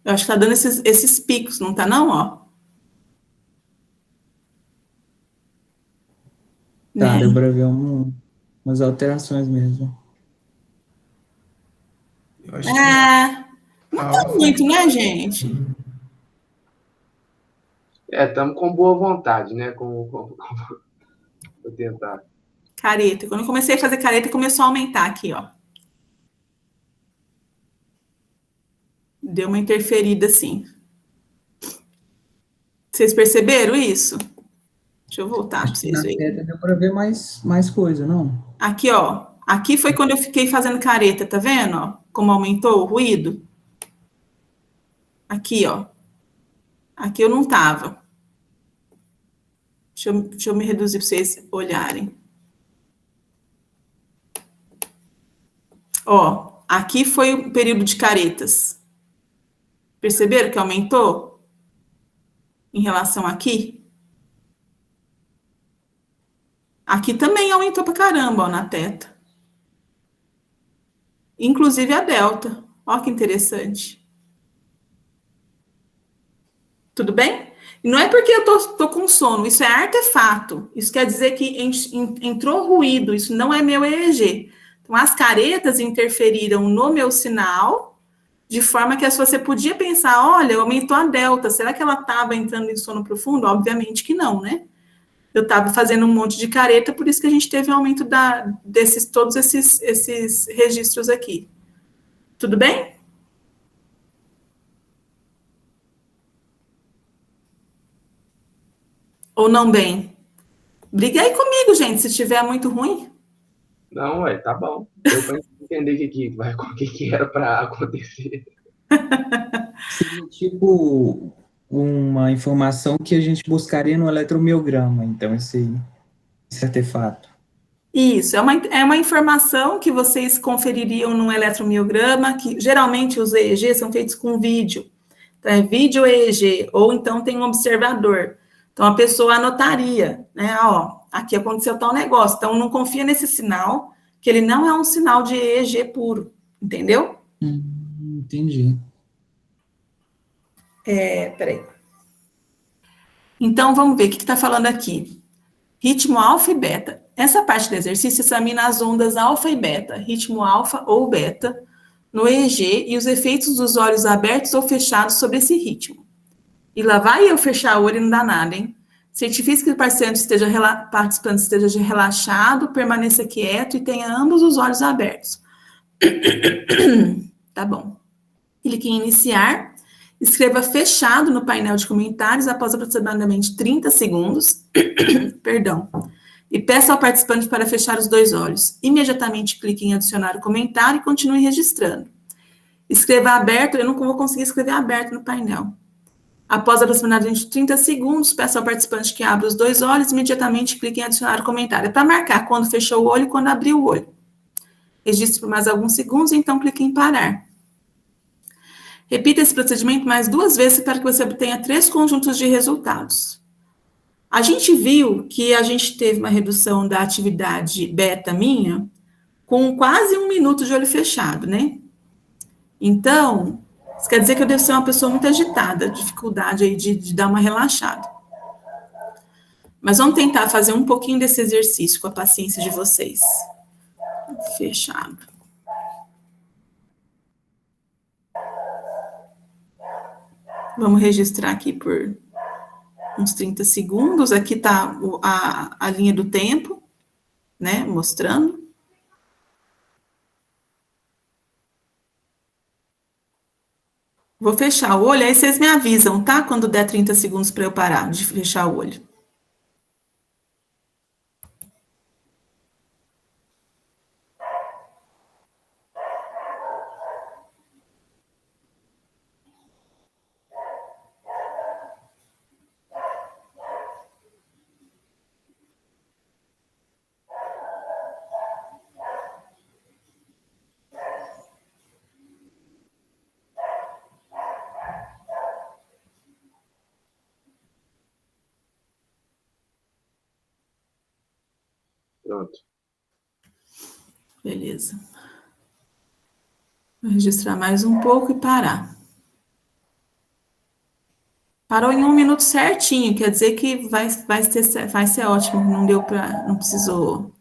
Eu acho que tá dando esses picos, não tá não, ó? Tá, Né? deu pra ver umas alterações mesmo. Eu acho que Não tá muito, né, gente? Estamos com boa vontade, né? Vou tentar. Careta. Quando eu comecei a fazer careta, começou a aumentar aqui, ó. Deu uma interferida, assim. Vocês perceberam isso? Deixa eu voltar para Acho que vocês na verem. teta deu pra ver mais coisa, não? Aqui, ó. Aqui foi quando eu fiquei fazendo careta, tá vendo? Ó, como aumentou o ruído. Aqui, ó. Aqui eu não tava. Deixa eu me reduzir para vocês olharem. Ó, aqui foi o período de caretas. Perceberam que aumentou? Em relação aqui? Aqui também aumentou pra caramba, ó, na teta. Inclusive a delta. Ó que interessante. Tudo bem? E não é porque eu tô com sono, isso é artefato. Isso quer dizer que entrou ruído, isso não é meu EEG. Então, as caretas interferiram no meu sinal, de forma que você podia pensar, olha, aumentou a delta, será que ela estava entrando em sono profundo? Obviamente que não, né? Eu estava fazendo um monte de careta, por isso que a gente teve um aumento todos esses registros aqui. Tudo bem? Ou não bem? Briga aí comigo, gente, se estiver muito ruim. Não, tá bom. Deu para entender o que era para acontecer. Seria tipo uma informação que a gente buscaria no eletromiograma, então, esse artefato. Isso, é uma informação que vocês confeririam num eletromiograma, que geralmente os EEG são feitos com vídeo. Então, é vídeo EEG, ou então tem um observador. Então, a pessoa anotaria, né, ó, aqui aconteceu tal negócio. Então, não confia nesse sinal, que ele não é um sinal de EEG puro, entendeu? Entendi. Peraí. Então, vamos ver o que está falando aqui. Ritmo alfa e beta. Essa parte do exercício examina as ondas alfa e beta, ritmo alfa ou beta, no EEG e os efeitos dos olhos abertos ou fechados sobre esse ritmo. E lá vai eu fechar o olho e não dá nada, hein? Certifique que o participante esteja relaxado, permaneça quieto e tenha ambos os olhos abertos. Tá bom. Clique em iniciar. Escreva fechado no painel de comentários após aproximadamente 30 segundos. Perdão. E peça ao participante para fechar os dois olhos. Imediatamente clique em adicionar o comentário e continue registrando. Escreva aberto, eu não vou conseguir escrever aberto no painel. Após aproximadamente 30 segundos, peça ao participante que abra os dois olhos, imediatamente clique em adicionar o comentário. É para marcar quando fechou o olho e quando abriu o olho. Registre por mais alguns segundos, então clique em parar. Repita esse procedimento mais 2 vezes para que você obtenha 3 conjuntos de resultados. A gente viu que a gente teve uma redução da atividade beta minha com quase 1 minuto de olho fechado, né? Então, isso quer dizer que eu devo ser uma pessoa muito agitada, dificuldade aí de dar uma relaxada. Mas vamos tentar fazer um pouquinho desse exercício com a paciência de vocês. Fechado. Vamos registrar aqui por uns 30 segundos. Aqui está a linha do tempo, né? Mostrando. Vou fechar o olho, aí vocês me avisam, tá? Quando der 30 segundos para eu parar de fechar o olho. Pronto. Beleza. Vou registrar mais um pouco e parar. Parou em 1 minuto certinho, quer dizer que vai ser ótimo, não precisou.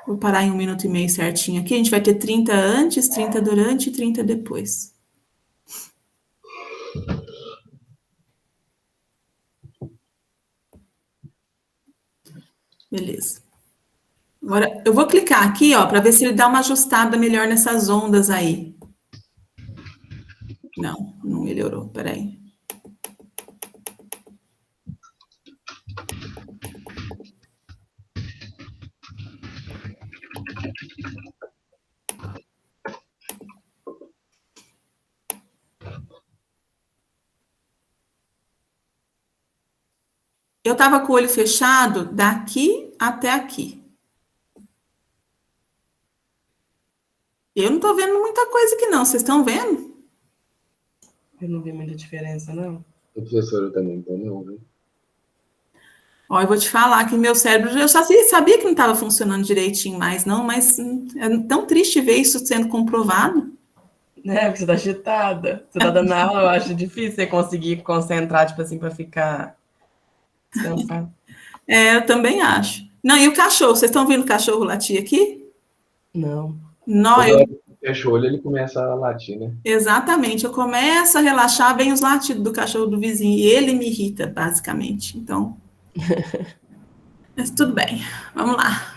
Vou parar em 1 minuto e meio certinho aqui, a gente vai ter 30 antes, 30 durante e 30 depois. Beleza. Agora, eu vou clicar aqui, ó, para ver se ele dá uma ajustada melhor nessas ondas aí. Não melhorou, peraí. Eu estava com o olho fechado daqui até aqui. Eu não estou vendo muita coisa aqui, não. Vocês estão vendo? Eu não vi muita diferença, não. O professor eu também então não, viu? Ó, eu vou te falar que meu cérebro, eu já sabia que não estava funcionando direitinho mais, não, mas é tão triste ver isso sendo comprovado. Né, porque você tá agitada. Você tá dando aula, eu acho difícil você conseguir concentrar, tipo assim, pra ficar descansado. Eu também acho. Não, e o cachorro? Vocês estão vendo o cachorro latir aqui? Não. Não, Fecha o olho, ele começa a latir, né? Exatamente. Eu começo a relaxar, vem os latidos do cachorro do vizinho, e ele me irrita, basicamente. Então, mas tudo bem. Vamos lá.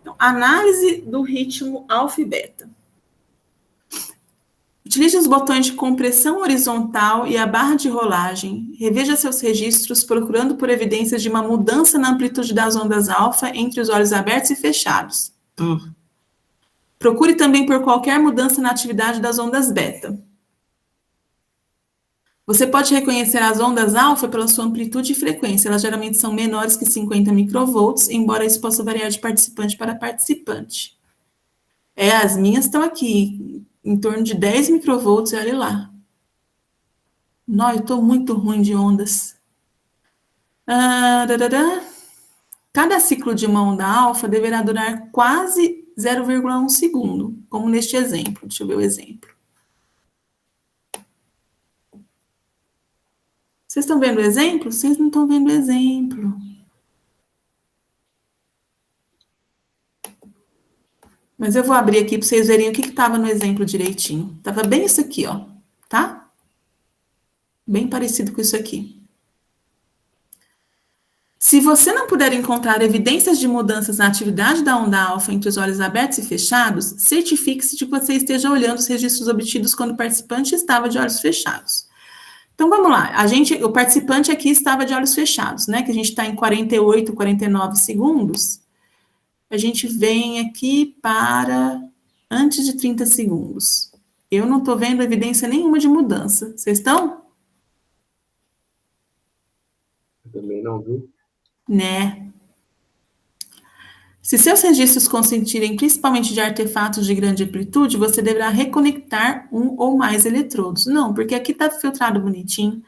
Então, análise do ritmo alfa e beta. Utilize os botões de compressão horizontal e a barra de rolagem. Reveja seus registros procurando por evidências de uma mudança na amplitude das ondas alfa entre os olhos abertos e fechados. Procure também por qualquer mudança na atividade das ondas beta. Você pode reconhecer as ondas alfa pela sua amplitude e frequência. Elas geralmente são menores que 50 microvolts, embora isso possa variar de participante para participante. As minhas estão aqui, em torno de 10 microvolts, e olha lá. Não, eu estou muito ruim de ondas. Cada ciclo de uma onda alfa deverá durar quase 0,1 segundo, como neste exemplo. Deixa eu ver o exemplo. Vocês estão vendo o exemplo? Vocês não estão vendo o exemplo. Mas eu vou abrir aqui para vocês verem o que estava no exemplo direitinho. Estava bem isso aqui, ó, tá? Bem parecido com isso aqui. Se você não puder encontrar evidências de mudanças na atividade da onda alfa entre os olhos abertos e fechados, certifique-se de que você esteja olhando os registros obtidos quando o participante estava de olhos fechados. Então, vamos lá. O participante aqui estava de olhos fechados, né? Que a gente está em 48, 49 segundos. A gente vem aqui para antes de 30 segundos. Eu não estou vendo evidência nenhuma de mudança. Vocês estão? Eu também não, viu? Né? Se seus registros consistiram principalmente de artefatos de grande amplitude, você deverá reconectar um ou mais eletrodos. Não, porque aqui está filtrado bonitinho.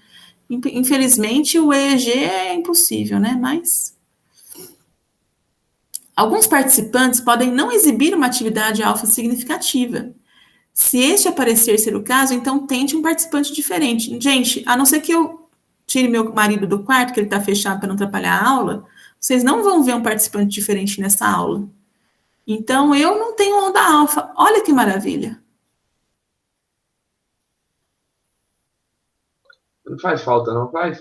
Infelizmente, o EEG é impossível, né? Mas alguns participantes podem não exibir uma atividade alfa significativa. Se este aparecer ser o caso, então tente um participante diferente. Gente, a não ser que eu tire meu marido do quarto, que ele está fechado para não atrapalhar a aula, vocês não vão ver um participante diferente nessa aula. Então, eu não tenho onda alfa. Olha que maravilha. Não faz falta, não faz?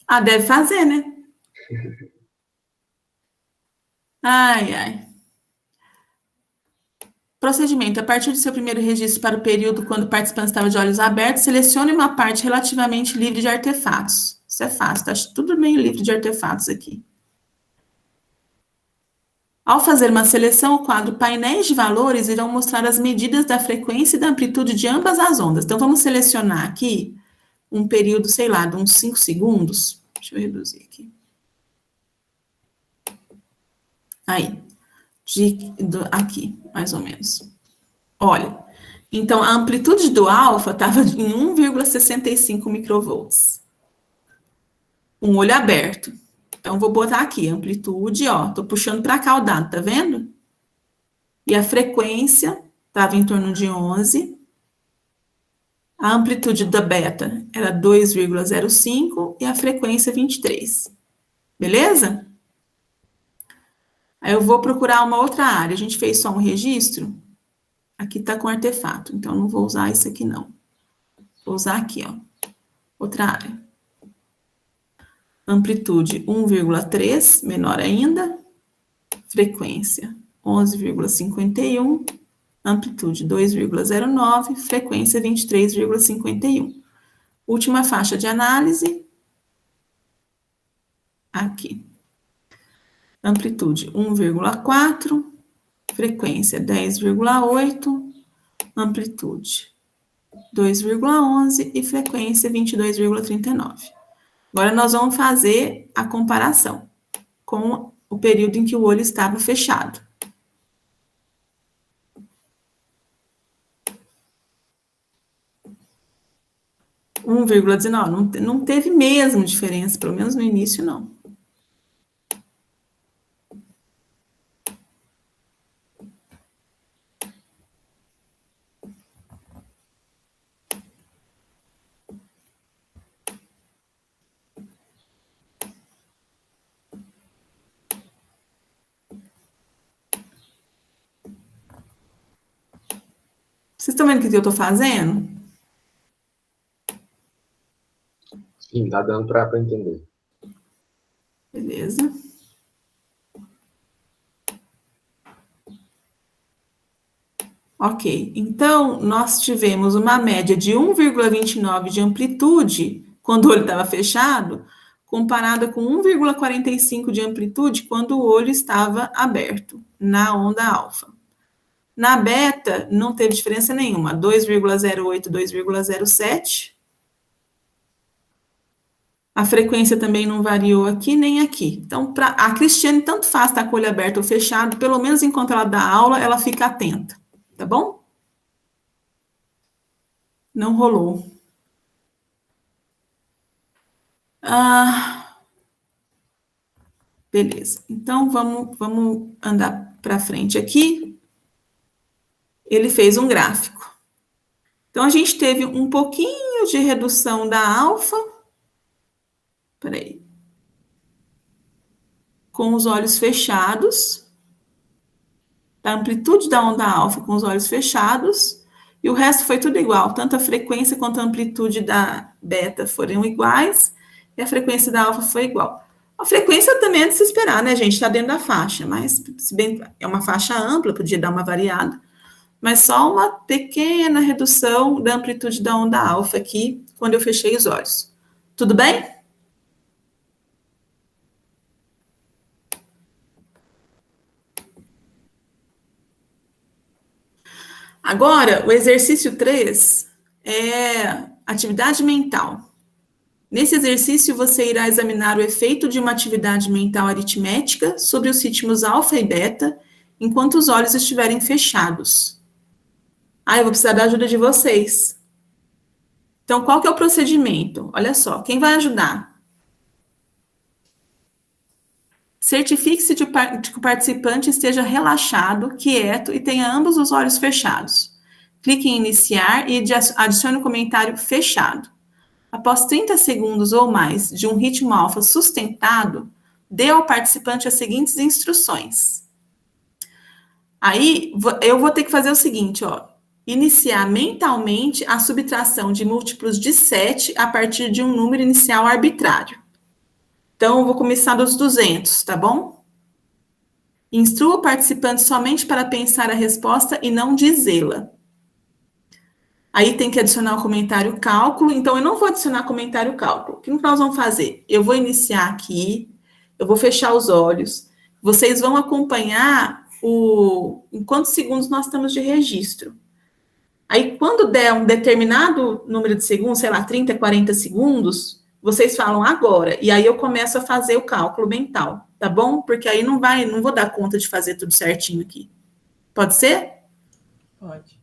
Ah, deve fazer, né? Ai, ai. Procedimento. A partir do seu primeiro registro para o período quando o participante estava de olhos abertos, selecione uma parte relativamente livre de artefatos. Isso é fácil, tá tudo meio livre de artefatos aqui. Ao fazer uma seleção, o quadro Painéis de Valores irão mostrar as medidas da frequência e da amplitude de ambas as ondas. Então, vamos selecionar aqui um período, sei lá, de uns 5 segundos. Deixa eu reduzir aqui. Aí. Aqui, mais ou menos. Olha, então a amplitude do alfa estava em 1,65 microvolts. Um olho aberto. Então, vou botar aqui, amplitude, ó, tô puxando para cá o dado, tá vendo? E a frequência estava em torno de 11. A amplitude da beta era 2,05 e a frequência 23. Beleza? Aí eu vou procurar uma outra área. A gente fez só um registro. Aqui está com artefato, então não vou usar isso aqui não. Vou usar aqui, ó. Outra área. Amplitude 1,3, menor ainda. Frequência 11,51. Amplitude 2,09. Frequência 23,51. Última faixa de análise. Aqui. Amplitude 1,4. Frequência 10,8. Amplitude 2,11 e frequência 22,39. Agora nós vamos fazer a comparação com o período em que o olho estava fechado. 1,19, não teve mesmo diferença, pelo menos no início não. Vocês estão vendo o que eu estou fazendo? Sim, tá dando para entender. Beleza. Ok, então nós tivemos uma média de 1,29 de amplitude quando o olho estava fechado, comparada com 1,45 de amplitude quando o olho estava aberto, na onda alfa. Na beta, não teve diferença nenhuma, 2,08, 2,07. A frequência também não variou aqui nem aqui. Então, a Cristiane, tanto faz estar com o olho aberto ou fechado, pelo menos enquanto ela dá aula, ela fica atenta, tá bom? Não rolou. Beleza. Então, vamos andar para frente aqui. Ele fez um gráfico. Então, a gente teve um pouquinho de redução da alfa. Peraí. Com os olhos fechados. Da amplitude da onda alfa com os olhos fechados. E o resto foi tudo igual. Tanto a frequência quanto a amplitude da beta foram iguais. E a frequência da alfa foi igual. A frequência também é de se esperar, né, gente? Está dentro da faixa. Mas, se bem é uma faixa ampla, podia dar uma variada. Mas só uma pequena redução da amplitude da onda alfa aqui, quando eu fechei os olhos. Tudo bem? Agora, o exercício 3 é atividade mental. Nesse exercício, você irá examinar o efeito de uma atividade mental aritmética sobre os ritmos alfa e beta, enquanto os olhos estiverem fechados. Eu vou precisar da ajuda de vocês. Então, qual que é o procedimento? Olha só, quem vai ajudar? Certifique-se de que o participante esteja relaxado, quieto e tenha ambos os olhos fechados. Clique em iniciar e adicione o comentário fechado. Após 30 segundos ou mais de um ritmo alfa sustentado, dê ao participante as seguintes instruções. Aí, eu vou ter que fazer o seguinte, ó. Iniciar mentalmente a subtração de múltiplos de 7 a partir de um número inicial arbitrário. Então, eu vou começar dos 200, tá bom? Instrua o participante somente para pensar a resposta e não dizê-la. Aí tem que adicionar o comentário cálculo. Então, eu não vou adicionar comentário cálculo. O que nós vamos fazer? Eu vou iniciar aqui, eu vou fechar os olhos. Vocês vão acompanhar em quantos segundos nós estamos de registro. Aí, quando der um determinado número de segundos, sei lá, 30, 40 segundos, vocês falam agora. E aí eu começo a fazer o cálculo mental, tá bom? Porque aí não vou dar conta de fazer tudo certinho aqui. Pode ser? Pode.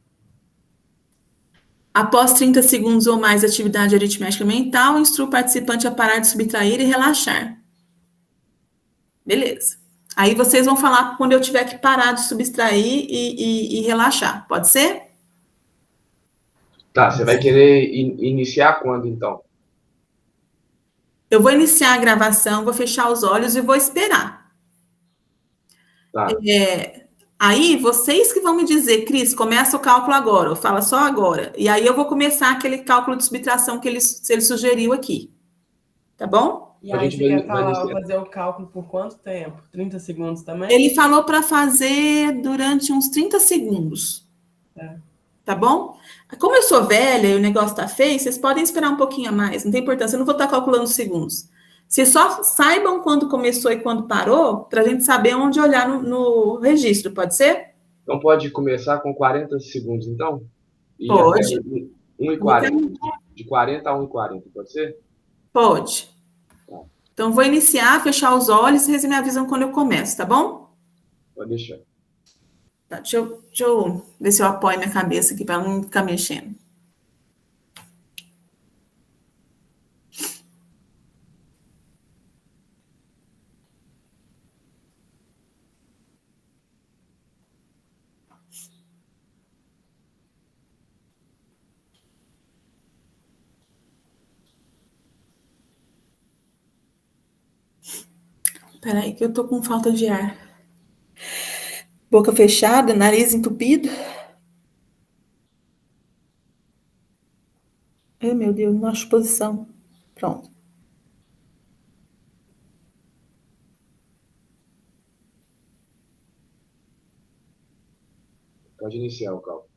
Após 30 segundos ou mais de atividade aritmética mental, instrua o participante a parar de subtrair e relaxar. Beleza. Aí vocês vão falar quando eu tiver que parar de subtrair e relaxar. Pode ser? Tá, você vai querer iniciar quando, então? Eu vou iniciar a gravação, vou fechar os olhos e vou esperar. Tá. Aí, vocês que vão me dizer, Cris, começa o cálculo agora, ou fala só agora. E aí eu vou começar aquele cálculo de subtração que ele sugeriu aqui. Tá bom? E aí você quer fazer o cálculo por quanto tempo? 30 segundos também? Ele falou para fazer durante uns 30 segundos. Tá bom? Como eu sou velha e o negócio tá feio, vocês podem esperar um pouquinho a mais, não tem importância, eu não vou estar calculando os segundos. Vocês só saibam quando começou e quando parou, para a gente saber onde olhar no registro, pode ser? Então pode começar com 40 segundos, então? E pode. Até 1h40. De 40 a 1h40, pode ser? Pode. Tá. Então, vou iniciar, fechar os olhos e vocês me avisam quando eu começo, tá bom? Pode deixar. Tá, deixa eu ver se eu apoio minha cabeça aqui para não ficar mexendo. Peraí, que eu tô com falta de ar. Boca fechada, nariz entupido. Ai, meu Deus, não acho posição. Pronto. Pode iniciar o cálculo.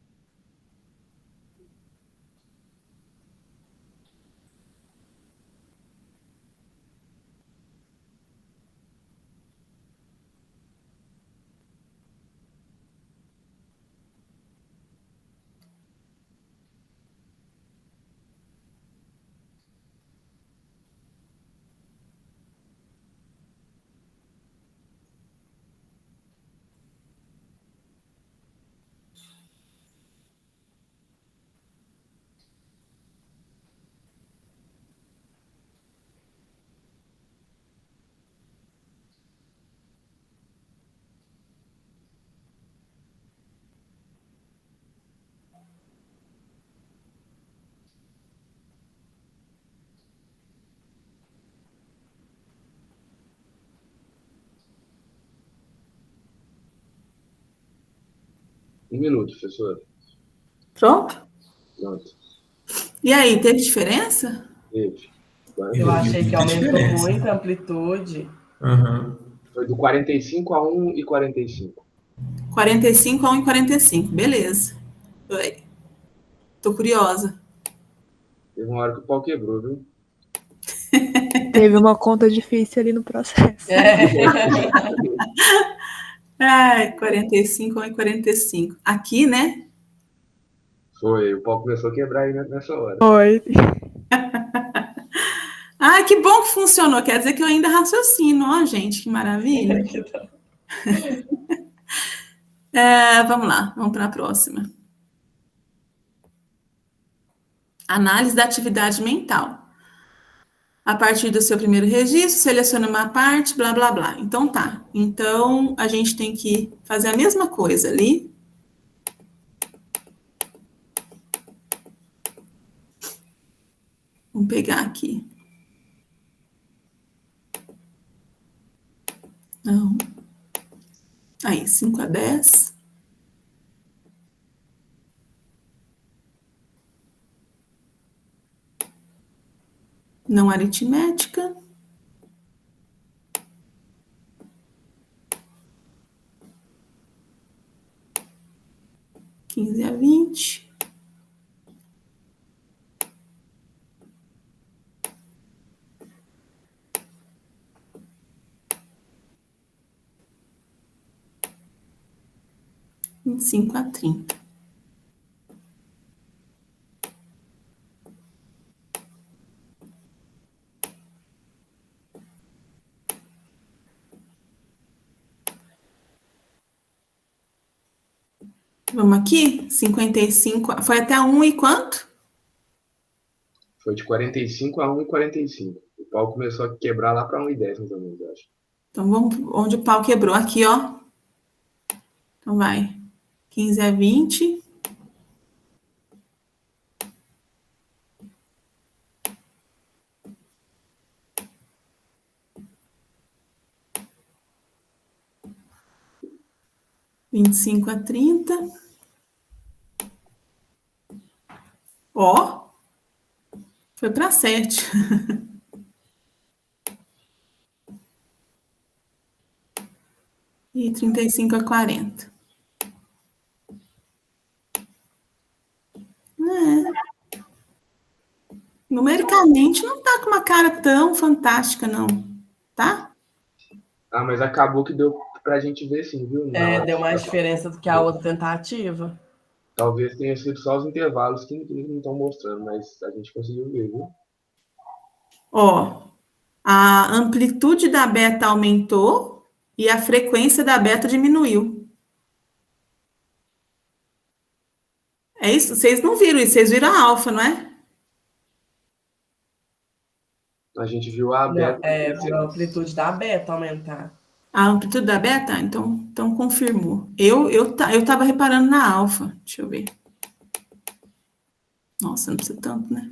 Um minuto, professor. Pronto? Pronto. E aí, teve diferença? Teve. Eu achei que aumentou muito a amplitude. Uhum. Foi do 45 a 1h45. 45 a 1h45, beleza. Tô curiosa. Teve uma hora que o pau quebrou, viu? Teve uma conta difícil ali no processo. Ai, 45 a 1h45. Aqui, né? Foi, o pau começou a quebrar aí nessa hora. Foi. Ah, que bom que funcionou. Quer dizer que eu ainda raciocino. Ó, gente, que maravilha. Vamos lá, vamos para a próxima. Análise da atividade mental. A partir do seu primeiro registro, seleciona uma parte, blá, blá, blá. Então, tá. Então, a gente tem que fazer a mesma coisa ali. Vamos pegar aqui. Não. Aí, 5 a 10. não aritmética. Quinze a 20. Vinte e cinco a 30. Vamos aqui? 55. Foi até 1 e quanto? Foi de 45 a 1,45. O pau começou a quebrar lá para 1,10, mais ou menos, eu acho. Então, vamos onde o pau quebrou. Aqui, ó. Então, vai. 15 a 20. Vinte e cinco a 30. Ó. Foi para 7. E 35 a 40. Numericamente não tá com uma cara tão fantástica, não. Tá? Ah, mas acabou que deu pra gente ver sim, viu? Deu mais diferença do que a outra tentativa. Talvez tenha sido só os intervalos que não estão mostrando, mas a gente conseguiu ver, viu? Ó, a amplitude da beta aumentou e a frequência da beta diminuiu. É isso? Vocês não viram isso, vocês viram a alfa, não é? A gente viu a beta. Viu a amplitude da beta aumentar. A amplitude da beta? Então confirmou. Eu tava reparando na alfa. Deixa eu ver. Nossa, não precisa tanto, né?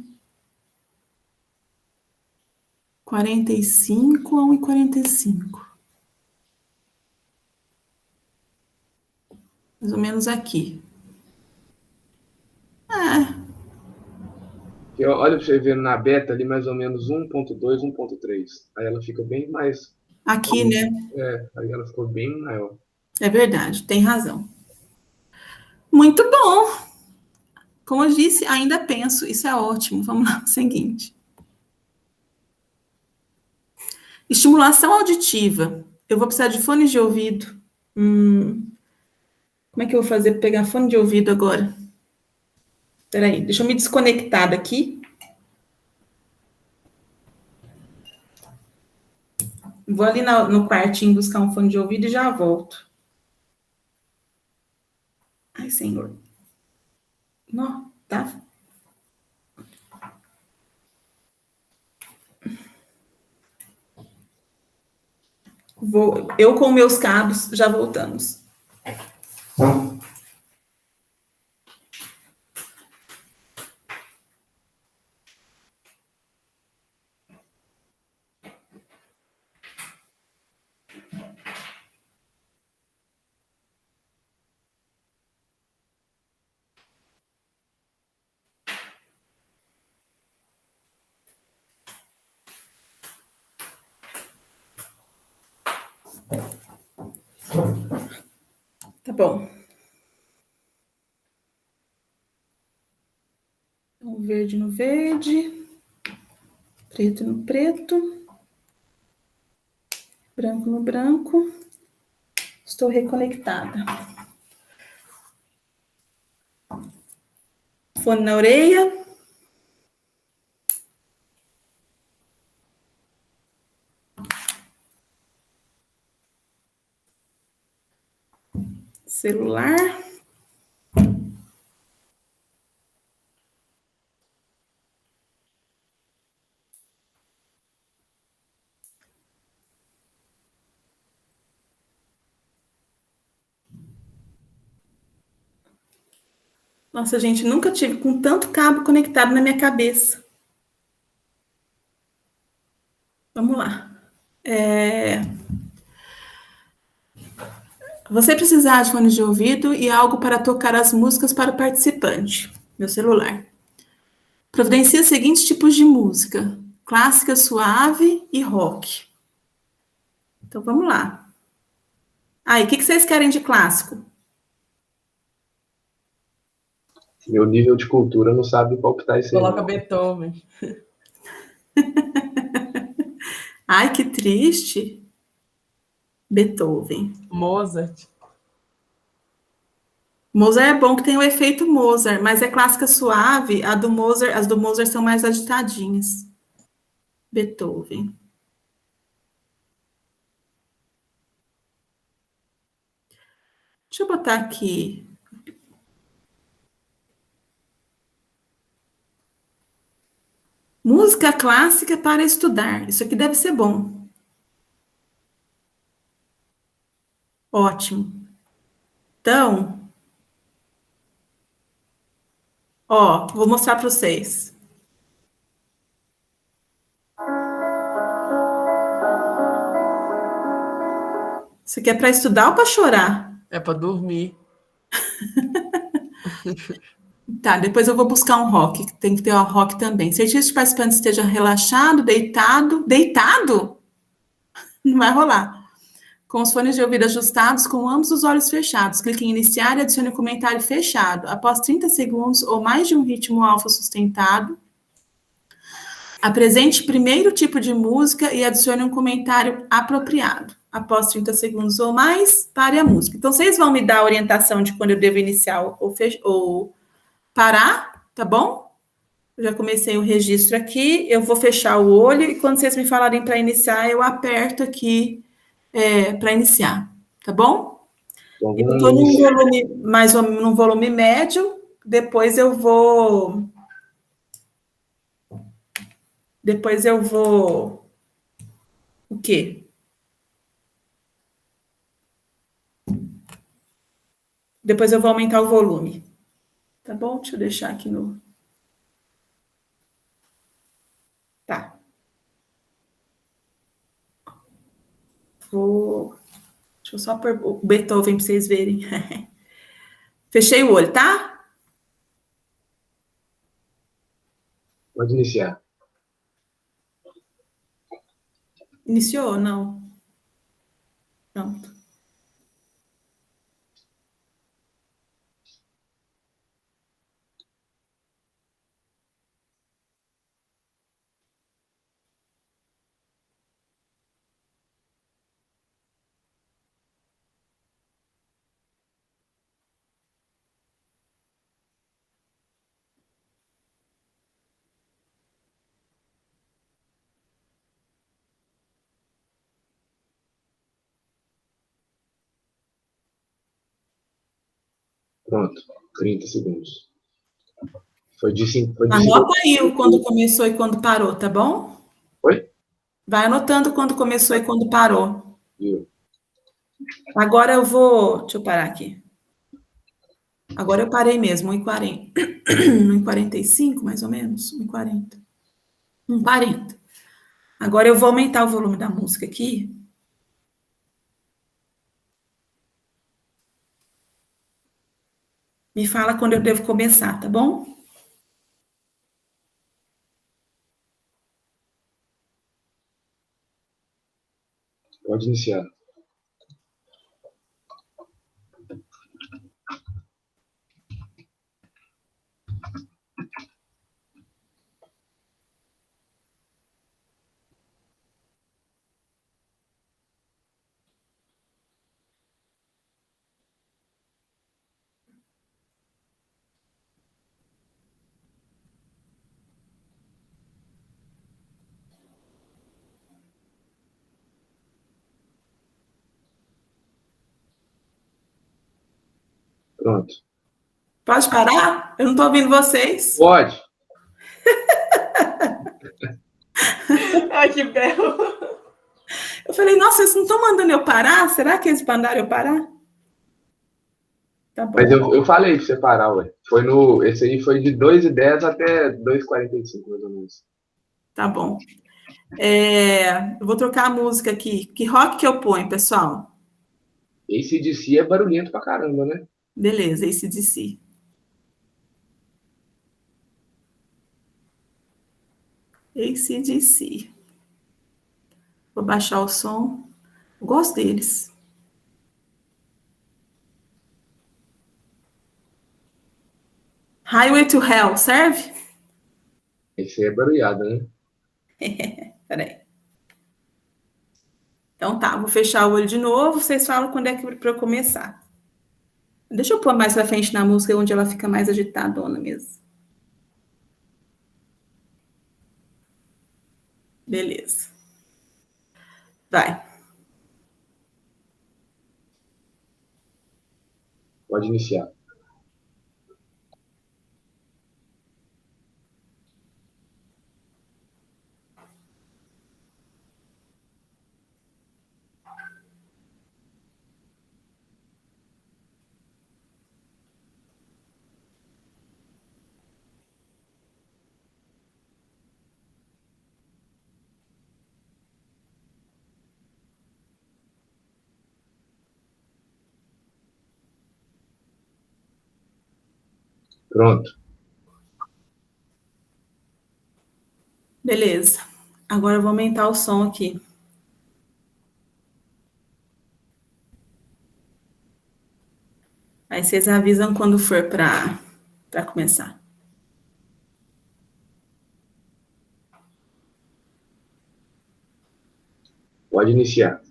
45 a 1,45. Mais ou menos aqui. Olha pra você ver na beta ali mais ou menos 1,2, 1,3. Aí ela fica bem mais. Aqui, né? Aí ela ficou bem maior. É verdade, tem razão. Muito bom. Como eu disse, ainda penso, isso é ótimo. Vamos lá, seguinte. Estimulação auditiva. Eu vou precisar de fones de ouvido. Como é que eu vou fazer para pegar fone de ouvido agora? Espera aí, deixa eu me desconectar daqui. Vou ali no quartinho buscar um fone de ouvido e já volto. Ai, senhor. Não, tá? Eu com meus cabos, já voltamos. Tá bom. Então, verde no verde, preto no preto, branco no branco. Estou reconectada. Fone na orelha. Celular. Nossa, gente, nunca tive com tanto cabo conectado na minha cabeça. Vamos lá. Você precisar de fones de ouvido e algo para tocar as músicas para o participante. Meu celular. Providencie os seguintes tipos de música: clássica suave e rock. Então, vamos lá. Aí, o que vocês querem de clássico? Meu nível de cultura não sabe palpitar isso aí. Coloca não. Beethoven. Ai, que triste. Beethoven. Mozart. Mozart é bom que tem o efeito Mozart, mas é clássica suave, a do Mozart, as do Mozart são mais agitadinhas. Beethoven. Deixa eu botar aqui. Música clássica para estudar. Isso aqui deve ser bom. Ótimo. Então, ó, vou mostrar para vocês. Isso aqui é para estudar ou para chorar? É pra dormir. Tá, depois eu vou buscar um rock, que tem que ter um rock também. Se o participante esteja relaxado, deitado, deitado? Não vai rolar. Com os fones de ouvido ajustados, com ambos os olhos fechados. Clique em iniciar e adicione um comentário fechado. Após 30 segundos ou mais de um ritmo alfa sustentado, apresente primeiro tipo de música e adicione um comentário apropriado. Após 30 segundos ou mais, pare a música. Então, vocês vão me dar a orientação de quando eu devo iniciar ou parar, tá bom? Eu já comecei o registro aqui, eu vou fechar o olho e quando vocês me falarem para iniciar, eu aperto aqui para iniciar, tá bom? Então, Eu vamos estou num iniciar. volume, mais ou menos num volume médio, depois eu vou. O quê? Depois eu vou aumentar o volume. Tá bom? Deixa eu deixar aqui no. Tá. Deixa eu só pôr o Beethoven para vocês verem. Fechei o olho, tá? Pode iniciar. Iniciou ou não? Pronto. Pronto. 30 segundos. Foi de 5. Anota aí quando começou e quando parou, tá bom? Oi? Vai anotando quando começou e quando parou. Viu? Agora eu vou. Deixa eu parar aqui. Agora eu parei mesmo, 1h40. 1h45, mais ou menos. 1h40. 1h40. Agora eu vou aumentar o volume da música aqui. Me fala quando eu devo começar, tá bom? Pode iniciar. Pronto. Pode parar? Eu não tô ouvindo vocês. Pode. Ai, que belo. Eu falei, nossa, vocês não estão mandando eu parar? Será que eles mandaram eu parar? Tá bom. Mas eu falei pra você parar, ué. Esse aí foi de 2h10 até 2h45, mais ou menos. Tá bom. Eu vou trocar a música aqui. Que rock que eu ponho, pessoal? AC/DC é barulhento pra caramba, né? Beleza, AC/DC. AC/DC. Vou baixar o som. Gosto deles. Highway to Hell, serve? Esse é barulhada, né? Peraí. Então tá, vou fechar o olho de novo. Vocês falam quando é que para eu começar. Deixa eu pôr mais pra frente na música, onde ela fica mais agitadona mesmo. Beleza. Vai. Pode iniciar. Pronto. Beleza. Agora eu vou aumentar o som aqui. Aí vocês avisam quando for para começar. Pode iniciar.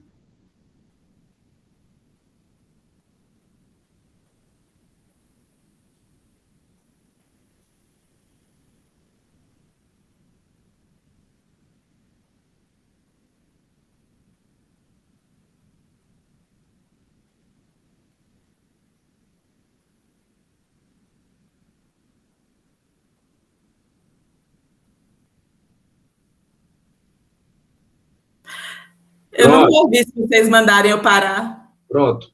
Eu não Pronto. vou ouvir se vocês mandarem eu parar. Pronto.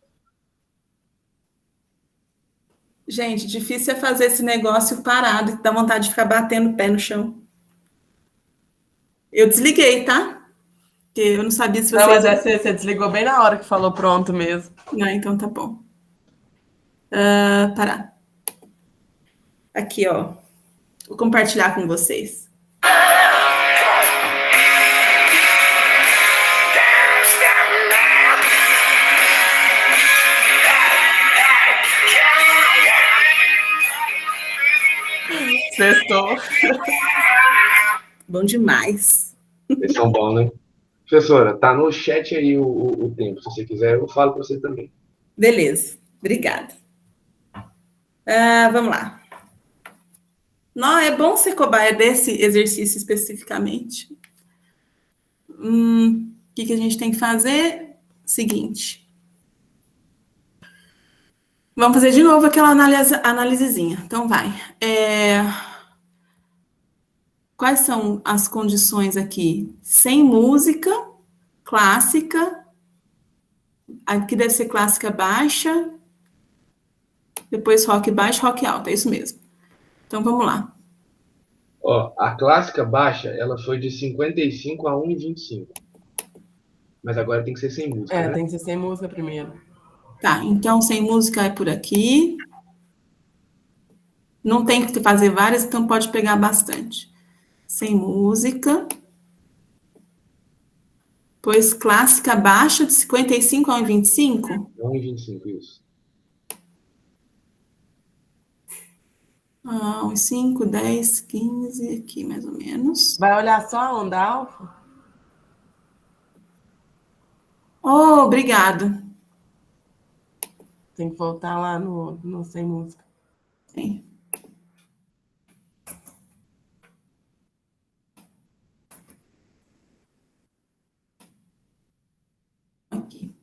Gente, difícil é fazer esse negócio parado, e dá vontade de ficar batendo o pé no chão. Eu desliguei, tá? Porque eu não sabia se Não, vocês... mas você desligou bem na hora que falou pronto mesmo. Não, então tá bom. Parar. Aqui, ó. Vou compartilhar com vocês. Sextou. Bom demais. Eles são bons, né? Professora, tá no chat aí o tempo. Se você quiser, eu falo para você também. Beleza. Obrigada. Vamos lá. Não, é bom ser cobaia desse exercício especificamente. O que a gente tem que fazer? Seguinte. Vamos fazer de novo aquela análisezinha. Então, vai. Quais são as condições aqui? Sem música, clássica. Aqui deve ser clássica baixa. Depois rock baixo, rock alto. É isso mesmo. Então, vamos lá. Ó, a clássica baixa, ela foi de 55 a 1,25. Mas agora tem que ser sem música, né? Tem que ser sem música primeiro. Tá, então sem música é por aqui. Não tem que fazer várias, então pode pegar bastante. Sem música. Pois clássica baixa de 55 a 1,25? 1,25, isso. Uns 5, 10, 15, aqui mais ou menos. Vai olhar só a onda alfa? Oh, obrigado. Tem que voltar lá no sem música. Sim. Aqui.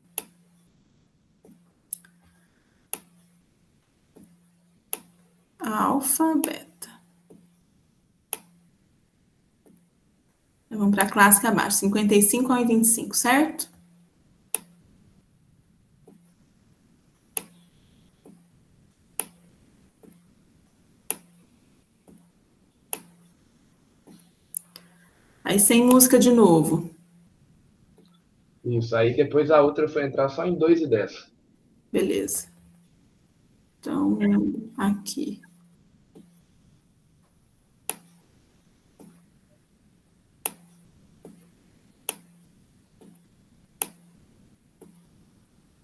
Alfa, beta. Então, vamos para a clássica abaixo, 55 a 1,25, certo? Aí sem música de novo. Isso, aí depois a outra foi entrar só em 2,10. Beleza. Então, aqui.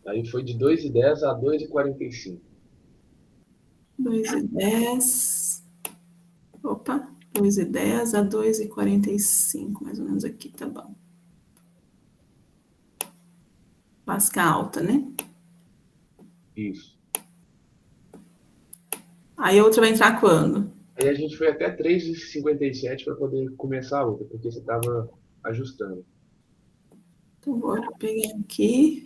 Aí foi de 2,10 a 2,45. 2,10. Opa, 2,10 a 2,45, mais ou menos aqui, tá bom. Lasca alta, né? Isso. Aí a outra vai entrar quando? Aí a gente foi até 3,57 para poder começar a outra, porque você estava ajustando. Então, vou pegar aqui.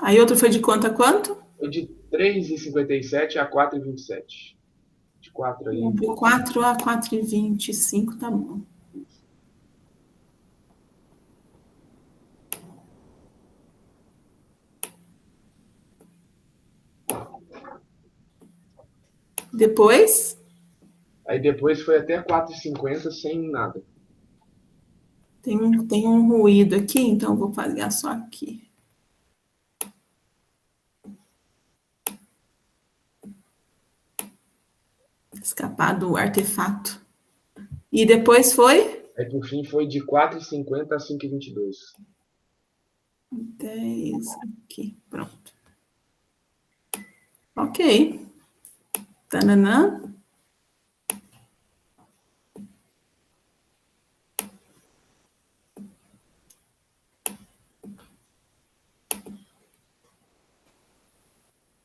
Aí outra foi de quanto a quanto? Foi de 3,57 a 4,27. De 4 aí. De 4 a 4,25, tá bom. Depois, Aí depois foi até 4,50 sem nada. tem um ruído aqui, então eu vou fazer só aqui. Escapar do artefato. E depois foi? Aí por fim foi de 4,50 a 5,22. 10 aqui, pronto. Ok. Tananã.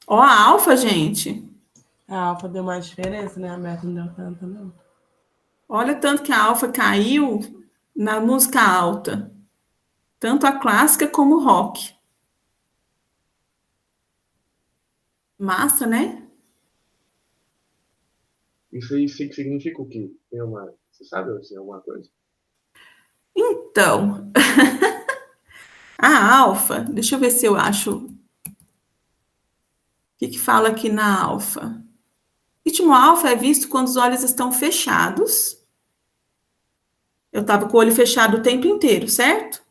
Ó, a alfa, gente. A alfa deu mais diferença, né? A beta não deu tanto, não. Olha tanto que a alfa caiu na música alta. Tanto a clássica como o rock. Massa, né? Isso aí significa o quê? Tem uma. Você sabe assim, alguma coisa? Então, a alfa, deixa eu ver se eu acho. O que que fala aqui na alfa? Ritmo alfa é visto quando os olhos estão fechados. Eu estava com o olho fechado o tempo inteiro, certo?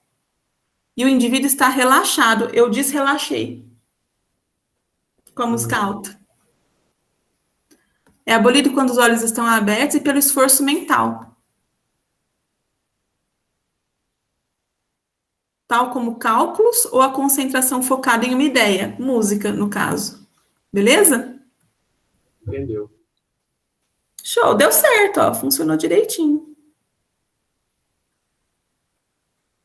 E o indivíduo está relaxado. Eu desrelaxei com a música alta. É abolido quando os olhos estão abertos e pelo esforço mental, tal como cálculos ou a concentração focada em uma ideia, música, no caso. Beleza? Entendeu? Show, deu certo, ó, funcionou direitinho.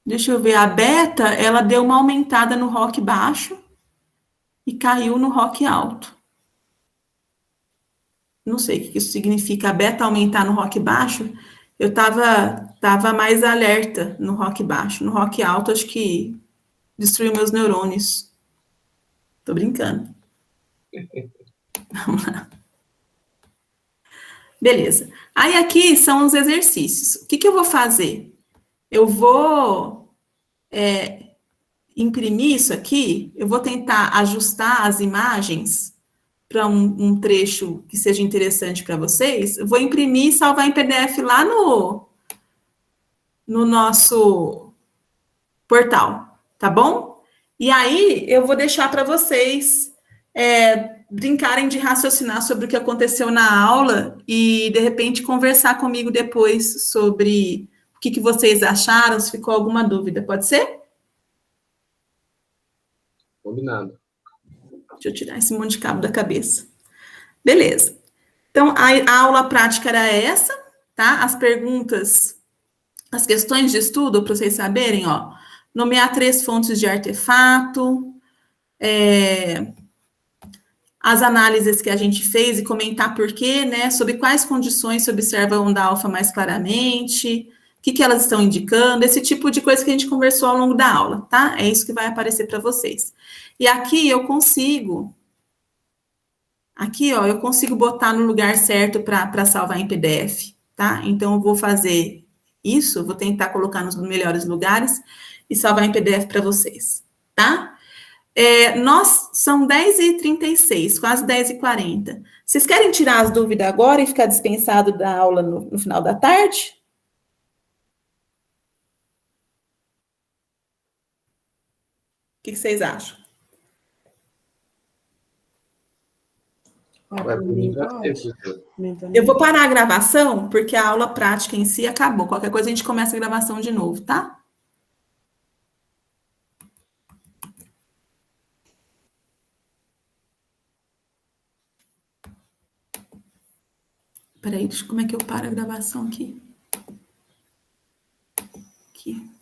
Deixa eu ver, a beta, ela deu uma aumentada no rock baixo e caiu no rock alto. Não sei o que isso significa, a beta aumentar no rock baixo, eu tava mais alerta no rock baixo. No rock alto, acho que destruiu meus neurônios. Tô brincando. Beleza. Aí aqui são os exercícios. O que que eu vou fazer? Eu vou imprimir isso aqui, eu vou tentar ajustar as imagens para um trecho que seja interessante para vocês. Eu vou imprimir e salvar em PDF lá no nosso portal, tá bom? E aí eu vou deixar para vocês brincarem de raciocinar sobre o que aconteceu na aula e de repente conversar comigo depois sobre o que vocês acharam, se ficou alguma dúvida, pode ser? Combinado. Deixa eu tirar esse monte de cabo da cabeça. Beleza. Então, a aula prática era essa, tá? As perguntas, as questões de estudo, para vocês saberem, ó. Nomear 3 fontes de artefato, as análises que a gente fez e comentar por quê, né? Sob quais condições se observa a onda alfa mais claramente, o que elas estão indicando, esse tipo de coisa que a gente conversou ao longo da aula, tá? É isso que vai aparecer para vocês. E aqui eu consigo botar no lugar certo para salvar em PDF, tá? Então, eu vou fazer isso, vou tentar colocar nos melhores lugares e salvar em PDF para vocês, tá? São 10h36, quase 10h40. Vocês querem tirar as dúvidas agora e ficar dispensado da aula no final da tarde? O que vocês acham? Vai, por mim vai ter, Pode. professor. Eu vou parar a gravação, porque a aula prática em si acabou. Qualquer coisa a gente começa a gravação de novo, tá? Peraí, como é que eu paro a gravação aqui? Aqui.